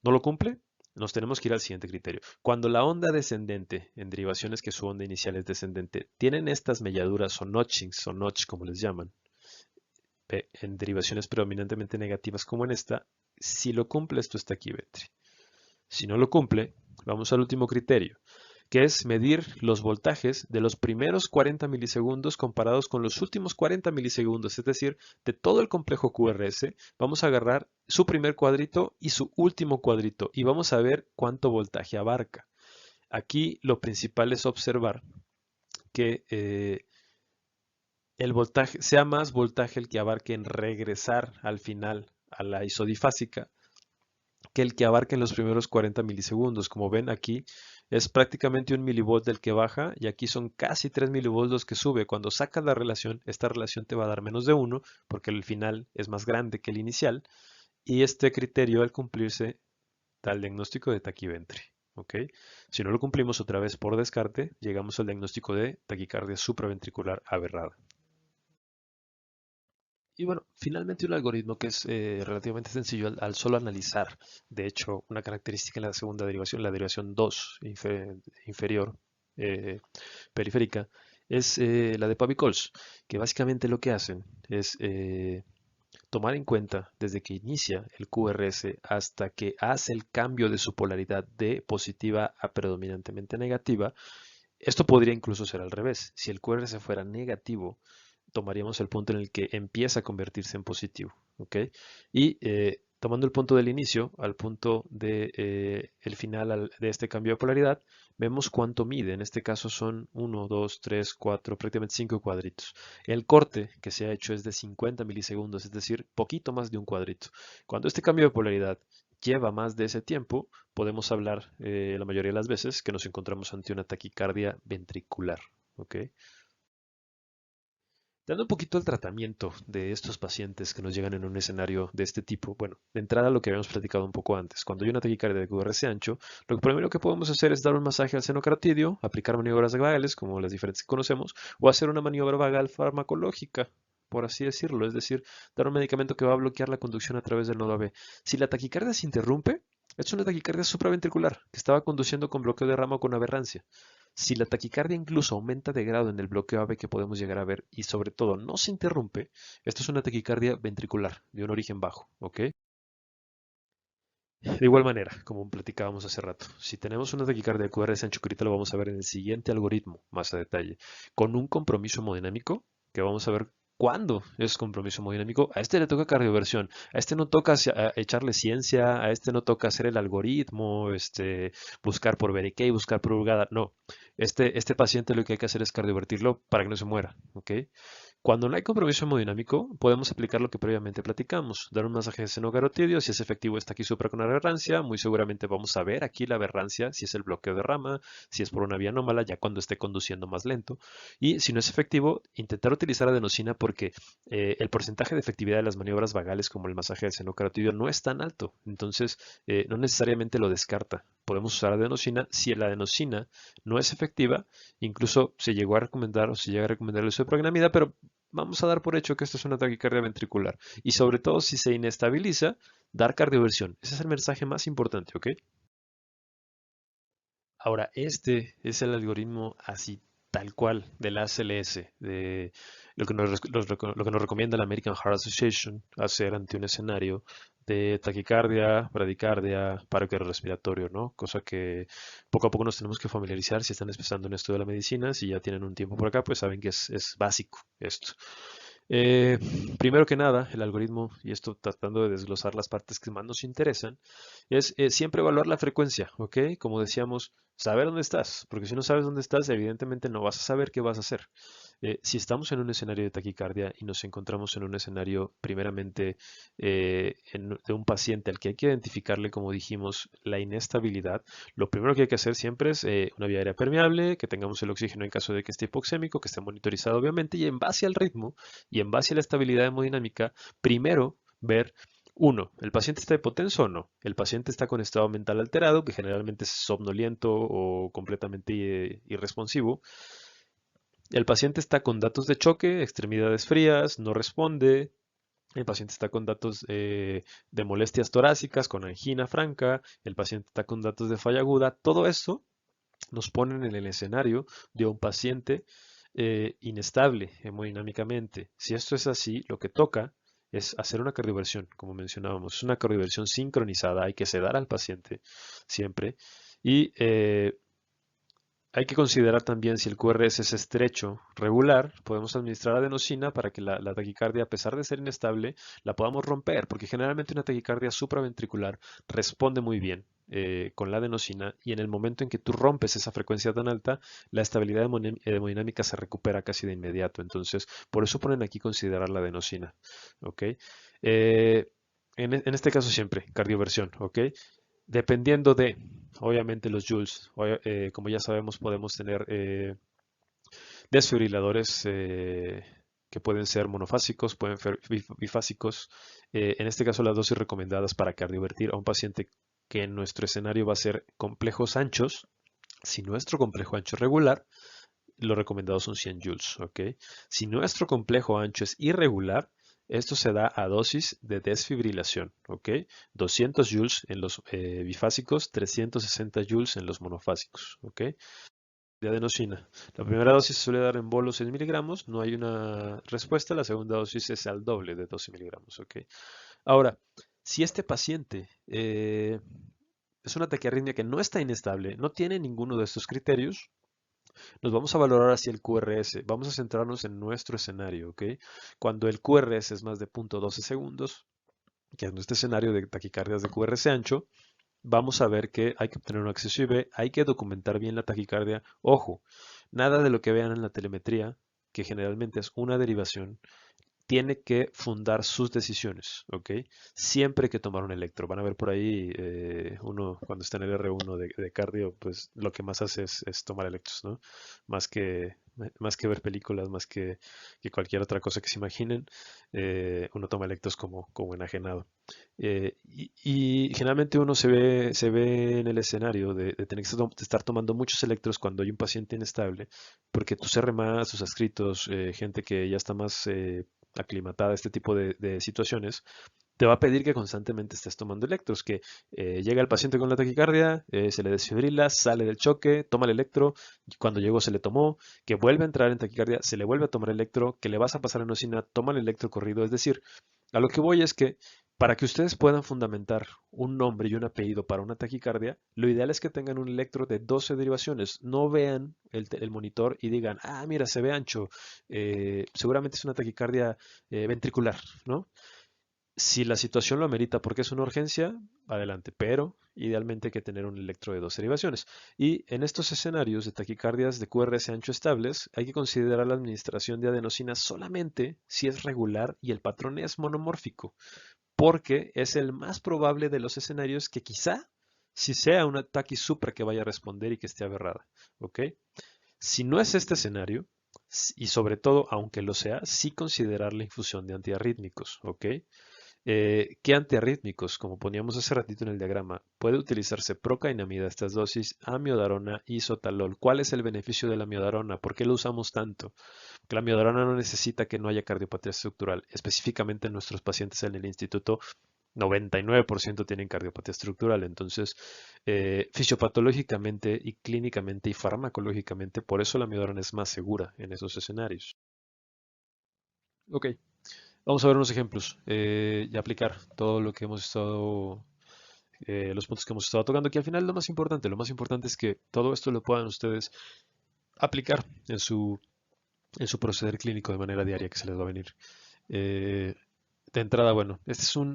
S1: ¿No lo cumple? Nos tenemos que ir al siguiente criterio. Cuando la onda descendente, en derivaciones que su onda inicial es descendente, tienen estas melladuras o notchings o notch como les llaman, en derivaciones predominantemente negativas como en esta, si lo cumple esto está taquiventri. Si no lo cumple, vamos al último criterio. que es medir los voltajes de los primeros 40 milisegundos comparados con los últimos 40 milisegundos, es decir, de todo el complejo QRS, vamos a agarrar su primer cuadrito y su último cuadrito y vamos a ver cuánto voltaje abarca. Aquí lo principal es observar que el voltaje sea más voltaje el que abarque en regresar al final a la isodifásica que el que abarque en los primeros 40 milisegundos. Como ven aquí es prácticamente un milivolt del que baja y aquí son casi 3 milivolts los que sube. Cuando sacas la relación, esta relación te va a dar menos de 1 porque el final es más grande que el inicial y este criterio al cumplirse da el diagnóstico de taquiventri. ¿Ok? Si no lo cumplimos otra vez por descarte, llegamos al diagnóstico de taquicardia supraventricular aberrada. Y bueno, finalmente un algoritmo que es relativamente sencillo al solo analizar. De hecho, una característica en la segunda derivación, la derivación 2 inferior periférica, es la de Pavie-Cols, que básicamente lo que hacen es tomar en cuenta desde que inicia el QRS hasta que hace el cambio de su polaridad de positiva a predominantemente negativa. Esto podría incluso ser al revés. Si el QRS fuera negativo, tomaríamos el punto en el que empieza a convertirse en positivo, ¿ok? Y tomando el punto del inicio al punto de el final de este cambio de polaridad, vemos cuánto mide. En este caso son 1, 2, 3, 4, prácticamente 5 cuadritos. El corte que se ha hecho es de 50 milisegundos, es decir, poquito más de un cuadrito. Cuando este cambio de polaridad lleva más de ese tiempo, podemos hablar la mayoría de las veces que nos encontramos ante una taquicardia ventricular, ¿ok? Dando un poquito el tratamiento de estos pacientes que nos llegan en un escenario de este tipo, bueno, de entrada lo que habíamos platicado un poco antes, cuando hay una taquicardia de QRS ancho, lo primero que podemos hacer es dar un masaje al seno carotidio, aplicar maniobras vagales, como las diferentes que conocemos, o hacer una maniobra vagal farmacológica, por así decirlo, es decir, dar un medicamento que va a bloquear la conducción a través del nodo AB. Si la taquicardia se interrumpe, es una taquicardia supraventricular que estaba conduciendo con bloqueo de rama o con aberrancia. Si la taquicardia incluso aumenta de grado en el bloqueo AB que podemos llegar a ver y sobre todo no se interrumpe, esto es una taquicardia ventricular de un origen bajo, ¿ok? De igual manera, como platicábamos hace rato, si tenemos una taquicardia QRS ancho, que ahorita lo vamos a ver en el siguiente algoritmo más a detalle, con un compromiso hemodinámico, que vamos a ver cuándo es compromiso hemodinámico, a este le toca cardioversión, a este no toca echarle ciencia, a este no toca hacer el algoritmo, buscar por Berikay, buscar por Urgada, no. Este paciente lo que hay que hacer es cardiovertirlo para que no se muera, ¿ok? Cuando no hay compromiso hemodinámico, podemos aplicar lo que previamente platicamos, dar un masaje de seno carotidio, si es efectivo está aquí supra con aberrancia, muy seguramente vamos a ver aquí la aberrancia, si es el bloqueo de rama, si es por una vía anómala, ya cuando esté conduciendo más lento, y si no es efectivo, intentar utilizar adenosina porque el porcentaje de efectividad de las maniobras vagales como el masaje de seno carotidio no es tan alto, entonces no necesariamente lo descarta. Podemos usar adenosina si la adenosina no es efectiva, incluso se llegó a recomendar o se llega a recomendar el uso de prognamida, pero vamos a dar por hecho que esto es una taquicardia ventricular. Y sobre todo si se inestabiliza, dar cardioversión. Ese es el mensaje más importante, ¿ok? Ahora, este es el algoritmo así tal cual del ACLS, de lo que nos recomienda la American Heart Association hacer ante un escenario de taquicardia, bradicardia, paro cardiorrespiratorio, ¿no? Cosa que poco a poco nos tenemos que familiarizar si están empezando en esto de la medicina, si ya tienen un tiempo por acá, pues saben que es básico esto. Eh, Primero que nada, el algoritmo, y esto tratando de desglosar las partes que más nos interesan, es siempre evaluar la frecuencia, ¿ok? Como decíamos, saber dónde estás, porque si no sabes dónde estás, evidentemente no vas a saber qué vas a hacer. Si estamos en un escenario de taquicardia y nos encontramos en un escenario primeramente de un paciente al que hay que identificarle, como dijimos, la inestabilidad, lo primero que hay que hacer siempre es una vía aérea permeable, que tengamos el oxígeno en caso de que esté hipoxémico, que esté monitorizado obviamente, y en base al ritmo y en base a la estabilidad hemodinámica, primero ver uno, ¿el paciente está hipotenso o no? ¿El paciente está con estado mental alterado, que generalmente es somnoliento o completamente irresponsivo? ¿El paciente está con datos de choque, extremidades frías, no responde? ¿El paciente está con datos de molestias torácicas, con angina franca? ¿El paciente está con datos de falla aguda? Todo esto nos ponen en el escenario de un paciente inestable hemodinámicamente. Si esto es así, lo que toca es hacer una cardioversión, como mencionábamos. Es una cardioversión sincronizada, hay que sedar al paciente siempre. Y Hay que considerar también si el QRS es estrecho, regular, podemos administrar adenosina para que la taquicardia, a pesar de ser inestable, la podamos romper, porque generalmente una taquicardia supraventricular responde muy bien con la adenosina y en el momento en que tú rompes esa frecuencia tan alta, la estabilidad hemodinámica se recupera casi de inmediato. Entonces, por eso ponen aquí considerar la adenosina. ¿Ok? En este caso siempre, cardioversión. ¿Ok? Dependiendo de, obviamente, los joules, como ya sabemos, podemos tener desfibriladores que pueden ser monofásicos, pueden ser bifásicos. En este caso, las dosis recomendadas para cardiovertir a un paciente que en nuestro escenario va a ser complejos anchos, si nuestro complejo ancho es regular, los recomendados son 100 joules, ¿ok? Si nuestro complejo ancho es irregular, esto se da a dosis de desfibrilación, ¿ok? 200 joules en los bifásicos, 360 joules en los monofásicos, ¿ok? De adenosina. La primera dosis se suele dar en bolos 6 miligramos, no hay una respuesta, la segunda dosis es al doble de 12 miligramos, ¿ok? Ahora, si este paciente es una taquiarritmia que no está inestable, no tiene ninguno de estos criterios, nos vamos a valorar hacia el QRS. Vamos a centrarnos en nuestro escenario, ¿ok? Cuando el QRS es más de 0.12 segundos, que es nuestro escenario de taquicardias de QRS ancho, vamos a ver que hay que obtener un acceso IV, hay que documentar bien la taquicardia. Ojo, nada de lo que vean en la telemetría, que generalmente es una derivación, tiene que fundar sus decisiones, ¿ok? Siempre hay que tomar un electro. Van a ver por ahí, uno cuando está en el R1 de cardio, pues lo que más hace es tomar electros, ¿no? Más que, más que ver películas, que cualquier otra cosa que se imaginen, uno toma electros como enajenado. Y generalmente uno se ve en el escenario de tener que estar tomando muchos electros cuando hay un paciente inestable, porque tus RMAs, tus adscritos, gente que ya está más aclimatada a este tipo de situaciones, te va a pedir que constantemente estés tomando electros, que llega el paciente con la taquicardia, se le desfibrila, sale del choque, toma el electro, y cuando llegó se le tomó, que vuelve a entrar en taquicardia, se le vuelve a tomar electro, que le vas a pasar enosina, toma el electro corrido, es decir, a lo que voy es que para que ustedes puedan fundamentar un nombre y un apellido para una taquicardia, lo ideal es que tengan un electro de 12 derivaciones. No vean el monitor y digan, ah, mira, se ve ancho, seguramente es una taquicardia ventricular, ¿no? Si la situación lo amerita porque es una urgencia, adelante, pero idealmente hay que tener un electro de 12 derivaciones. Y en estos escenarios de taquicardias de QRS ancho estables, hay que considerar la administración de adenosina solamente si es regular y el patrón es monomórfico, porque es el más probable de los escenarios que quizá si sea una taquisupra que vaya a responder y que esté aberrada, ¿ok? Si no es este escenario, y sobre todo, aunque lo sea, sí considerar la infusión de antiarrítmicos, ¿ok? ¿Qué antiarrítmicos? Como poníamos hace ratito en el diagrama, puede utilizarse procainamida, estas dosis, amiodarona y isotalol. ¿Cuál es el beneficio de la amiodarona? ¿Por qué lo usamos tanto? Porque la amiodarona no necesita que no haya cardiopatía estructural. Específicamente en nuestros pacientes en el instituto, 99% tienen cardiopatía estructural. Entonces, fisiopatológicamente y clínicamente y farmacológicamente, por eso la amiodarona es más segura en esos escenarios. Ok, vamos a ver unos ejemplos y aplicar todo lo que hemos estado, los puntos que hemos estado tocando, que al final lo más importante es que todo esto lo puedan ustedes aplicar en su proceder clínico de manera diaria que se les va a venir. Eh, de entrada, bueno, este es un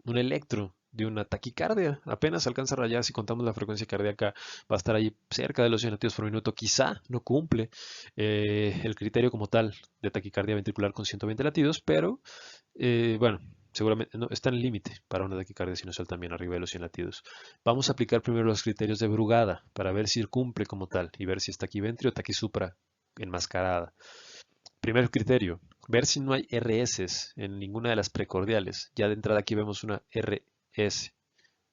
S1: electro de una taquicardia. Apenas alcanza a rayar, si contamos la frecuencia cardíaca, va a estar ahí cerca de los 100 latidos por minuto. Quizá no cumple el criterio como tal de taquicardia ventricular con 120 latidos, pero bueno, seguramente no, está en el límite para una taquicardia sinusal también arriba de los 100 latidos. Vamos a aplicar primero los criterios de Brugada para ver si cumple como tal y ver si es taquiventrio o taquisupra enmascarada. Primer criterio, ver si no hay RS en ninguna de las precordiales. Ya de entrada aquí vemos una RS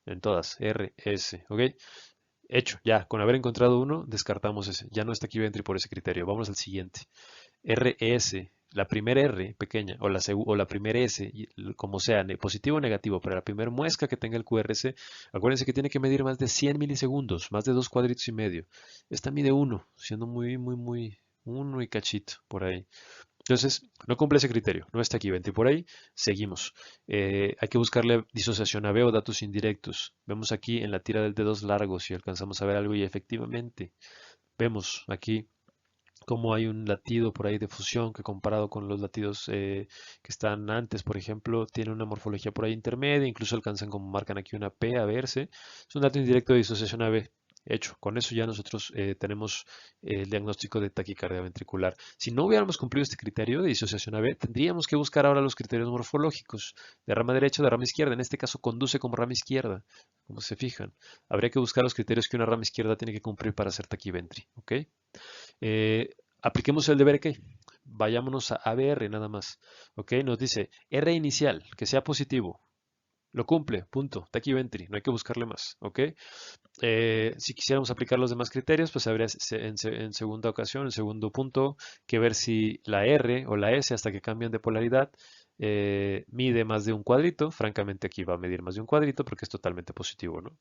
S1: en todas, RS, ¿ok? Hecho, ya, con haber encontrado uno, descartamos ese. Ya no está aquí Ventri por ese criterio. Vamos al siguiente. RS, la primera R pequeña o la primera S, como sea, positivo o negativo, para la primera muesca que tenga el QRS, acuérdense que tiene que medir más de 100 milisegundos, más de 2 cuadritos y medio. Esta mide 1, siendo muy, muy, muy, 1 y cachito por ahí. Entonces, no cumple ese criterio, no está aquí, vente por ahí, seguimos. Hay que buscarle disociación AB o datos indirectos. Vemos aquí en la tira del dedos largos si alcanzamos a ver algo y efectivamente vemos aquí cómo hay un latido por ahí de fusión que comparado con los latidos que están antes, por ejemplo, tiene una morfología por ahí intermedia, incluso alcanzan como marcan aquí una P a verse. Es un dato indirecto de disociación AB. Hecho, con eso ya nosotros tenemos el diagnóstico de taquicardia ventricular. Si no hubiéramos cumplido este criterio de disociación AB, tendríamos que buscar ahora los criterios morfológicos de rama derecha o de rama izquierda. En este caso conduce como rama izquierda, como se fijan. Habría que buscar los criterios que una rama izquierda tiene que cumplir para ser taquiventri, ¿ok? Eh, Apliquemos el deber que vayámonos a ABR nada más. ¿Ok? Nos dice R inicial, que sea positivo. Lo cumple, punto. Taquiventri, no hay que buscarle más. ¿Ok? Si quisiéramos aplicar los demás criterios, pues habría en segunda ocasión, en segundo punto, que ver si la R o la S, hasta que cambian de polaridad, mide más de un cuadrito. Francamente aquí va a medir más de un cuadrito porque es totalmente positivo, ¿no?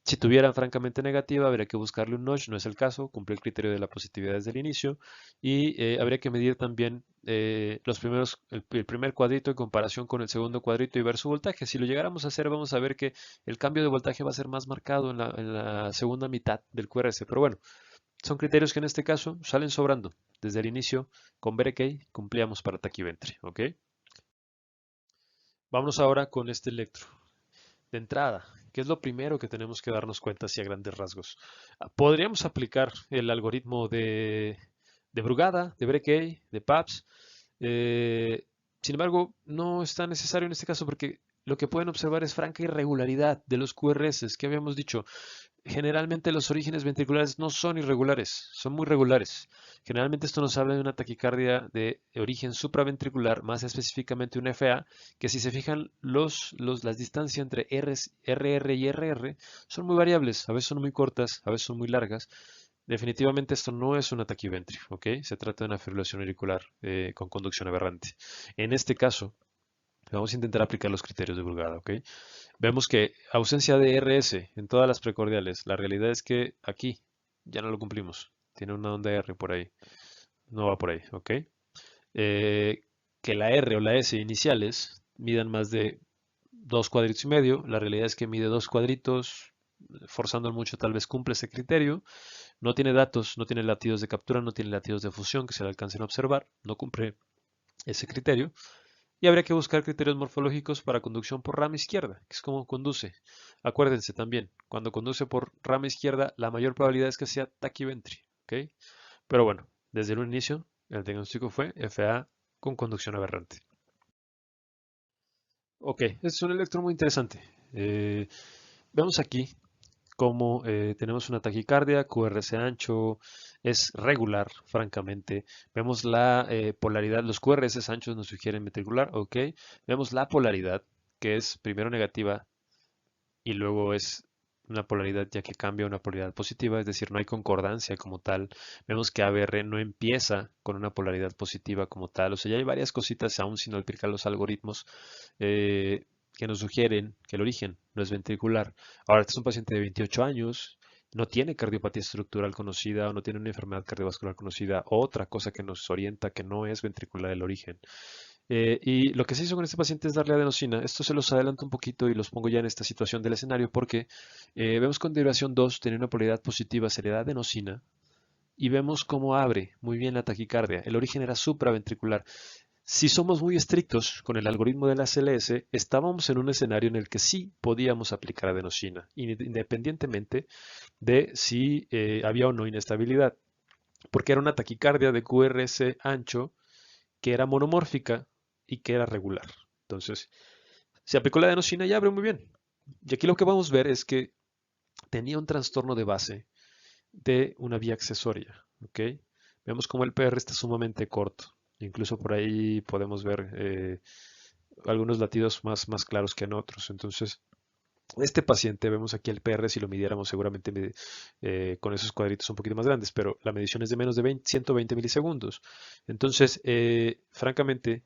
S1: Si tuviera francamente negativa, habría que buscarle un notch, no es el caso, cumple el criterio de la positividad desde el inicio. Y habría que medir también el primer cuadrito en comparación con el segundo cuadrito y ver su voltaje. Si lo llegáramos a hacer, vamos a ver que el cambio de voltaje va a ser más marcado en la segunda mitad del QRS. Pero bueno, son criterios que en este caso salen sobrando. Desde el inicio, con Berekei cumplíamos para taquiventri, ¿ok? Vámonos ahora con este electro. De entrada, ¿qué es lo primero que tenemos que darnos cuenta así a grandes rasgos? Podríamos aplicar el algoritmo de Brugada, de Berekei, de PAPS. eh, Sin embargo, no es tan necesario en este caso porque lo que pueden observar es franca irregularidad de los QRS que habíamos dicho. Generalmente los orígenes ventriculares no son irregulares, son muy regulares. Generalmente esto nos habla de una taquicardia de origen supraventricular, más específicamente un FA, que si se fijan las distancias entre RR y RR son muy variables, a veces son muy cortas, a veces son muy largas. Definitivamente esto no es una taquiventri, ¿ok? Se trata de una fibrilación auricular con conducción aberrante. En este caso, vamos a intentar aplicar los criterios de Brugada, ¿ok? Vemos que ausencia de RS en todas las precordiales. La realidad es que aquí ya no lo cumplimos. Tiene una onda R por ahí. No va por ahí, ¿ok? Que la R o la S iniciales midan más de 2,5 cuadritos. La realidad es que mide 2 cuadritos. Forzando mucho tal vez cumple ese criterio. No tiene datos, no tiene latidos de captura, no tiene latidos de fusión que se le alcancen a observar. No cumple ese criterio. Y habría que buscar criterios morfológicos para conducción por rama izquierda, que es como conduce. Acuérdense también, cuando conduce por rama izquierda, la mayor probabilidad es que sea taquiventri, ¿ok? Pero bueno, desde el inicio, el diagnóstico fue FA con conducción aberrante. Ok, este es un electro muy interesante. Vemos aquí cómo tenemos una taquicardia, QRS ancho, es regular, francamente. Vemos la polaridad, los QRS anchos nos sugieren ventricular, ok. Vemos la polaridad, que es primero negativa y luego es una polaridad ya que cambia a una polaridad positiva, es decir, no hay concordancia como tal. Vemos que ABR no empieza con una polaridad positiva como tal, o sea, ya hay varias cositas aún sin aplicar los algoritmos que nos sugieren que el origen no es ventricular. Ahora, este es un paciente de 28 años, no tiene cardiopatía estructural conocida o no tiene una enfermedad cardiovascular conocida, otra cosa que nos orienta que no es ventricular el origen. Y lo que se hizo con este paciente es darle adenosina. Esto se los adelanto un poquito y los pongo ya en esta situación del escenario porque vemos con derivación 2 tiene una polaridad positiva, se le da adenosina y vemos cómo abre muy bien la taquicardia. El origen era supraventricular. Si somos muy estrictos con el algoritmo de la CLS, estábamos en un escenario en el que sí podíamos aplicar adenosina, independientemente de si había o no inestabilidad, porque era una taquicardia de QRS ancho que era monomórfica y que era regular. Entonces, se aplicó la adenosina y abre muy bien. Y aquí lo que vamos a ver es que tenía un trastorno de base de una vía accesoria. ¿Ok? Vemos como el PR está sumamente corto. Incluso por ahí podemos ver algunos latidos más claros que en otros. Entonces, este paciente, vemos aquí el PR, si lo midiéramos seguramente con esos cuadritos un poquito más grandes, pero la medición es de menos de 120 milisegundos. Entonces, francamente,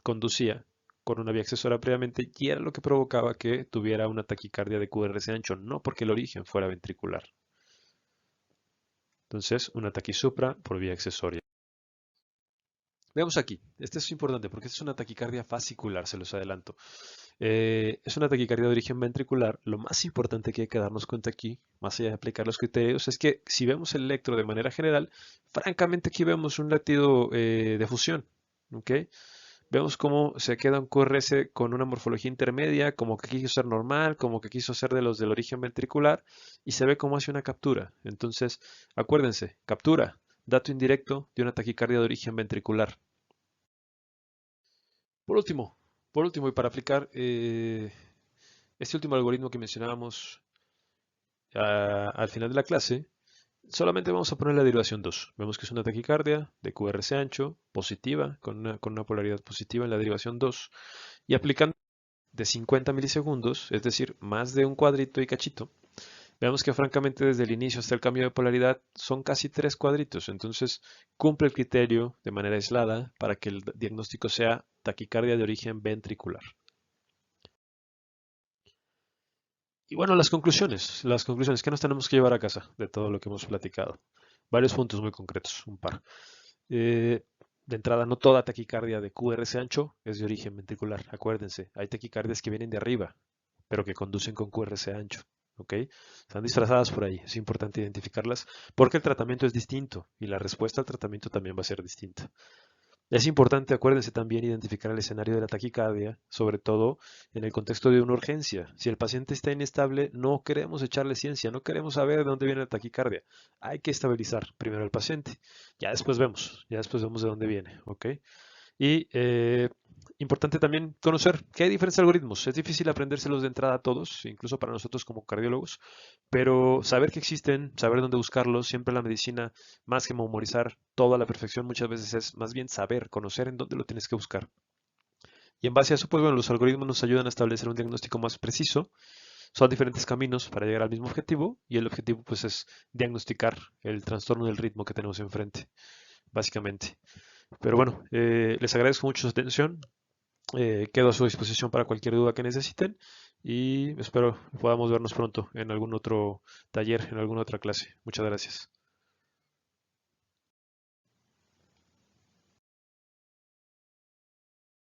S1: conducía con una vía accesoria previamente y era lo que provocaba que tuviera una taquicardia de QRS ancho, no porque el origen fuera ventricular. Entonces, una taquisupra por vía accesoria. Veamos aquí, este es importante porque esta es una taquicardia fascicular, se los adelanto. Es una taquicardia de origen ventricular. Lo más importante que hay que darnos cuenta aquí, más allá de aplicar los criterios, es que si vemos el electro de manera general, francamente aquí vemos un latido de fusión, ¿ok? Vemos cómo se queda un QRS con una morfología intermedia, como que quiso ser normal, como que quiso ser de los del origen ventricular, y se ve cómo hace una captura. Entonces, acuérdense, captura, dato indirecto de una taquicardia de origen ventricular. Por último, y para aplicar este último algoritmo que mencionábamos al final de la clase, solamente vamos a poner la derivación 2. Vemos que es una taquicardia de QRS ancho, positiva, con una polaridad positiva en la derivación 2, y aplicando de 50 milisegundos, es decir, más de un cuadrito y cachito, vemos que francamente desde el inicio hasta el cambio de polaridad son casi 3 cuadritos, entonces cumple el criterio de manera aislada para que el diagnóstico sea taquicardia de origen ventricular. Y bueno, las conclusiones, ¿qué nos tenemos que llevar a casa de todo lo que hemos platicado? Varios puntos muy concretos, un par. Eh, de entrada, no toda taquicardia de QRS ancho es de origen ventricular. Acuérdense, hay taquicardias que vienen de arriba, pero que conducen con QRS ancho. ¿Ok? Están disfrazadas por ahí. Es importante identificarlas porque el tratamiento es distinto y la respuesta al tratamiento también va a ser distinta. Es importante, acuérdense también, identificar el escenario de la taquicardia, sobre todo en el contexto de una urgencia. Si el paciente está inestable, no queremos echarle ciencia, no queremos saber de dónde viene la taquicardia. Hay que estabilizar primero al paciente. Ya después vemos de dónde viene, ¿ok? Y importante también conocer que hay diferentes algoritmos. Es difícil aprendérselos de entrada a todos, incluso para nosotros como cardiólogos, pero saber que existen, saber dónde buscarlos, siempre la medicina, más que memorizar todo a la perfección, muchas veces es más bien saber, conocer en dónde lo tienes que buscar. Y en base a eso, pues bueno, los algoritmos nos ayudan a establecer un diagnóstico más preciso. Son diferentes caminos para llegar al mismo objetivo y el objetivo pues es diagnosticar el trastorno del ritmo que tenemos enfrente, básicamente. Pero bueno, les agradezco mucho su atención. Quedo a su disposición para cualquier duda que necesiten y espero podamos vernos pronto en algún otro taller, en alguna otra clase. Muchas gracias.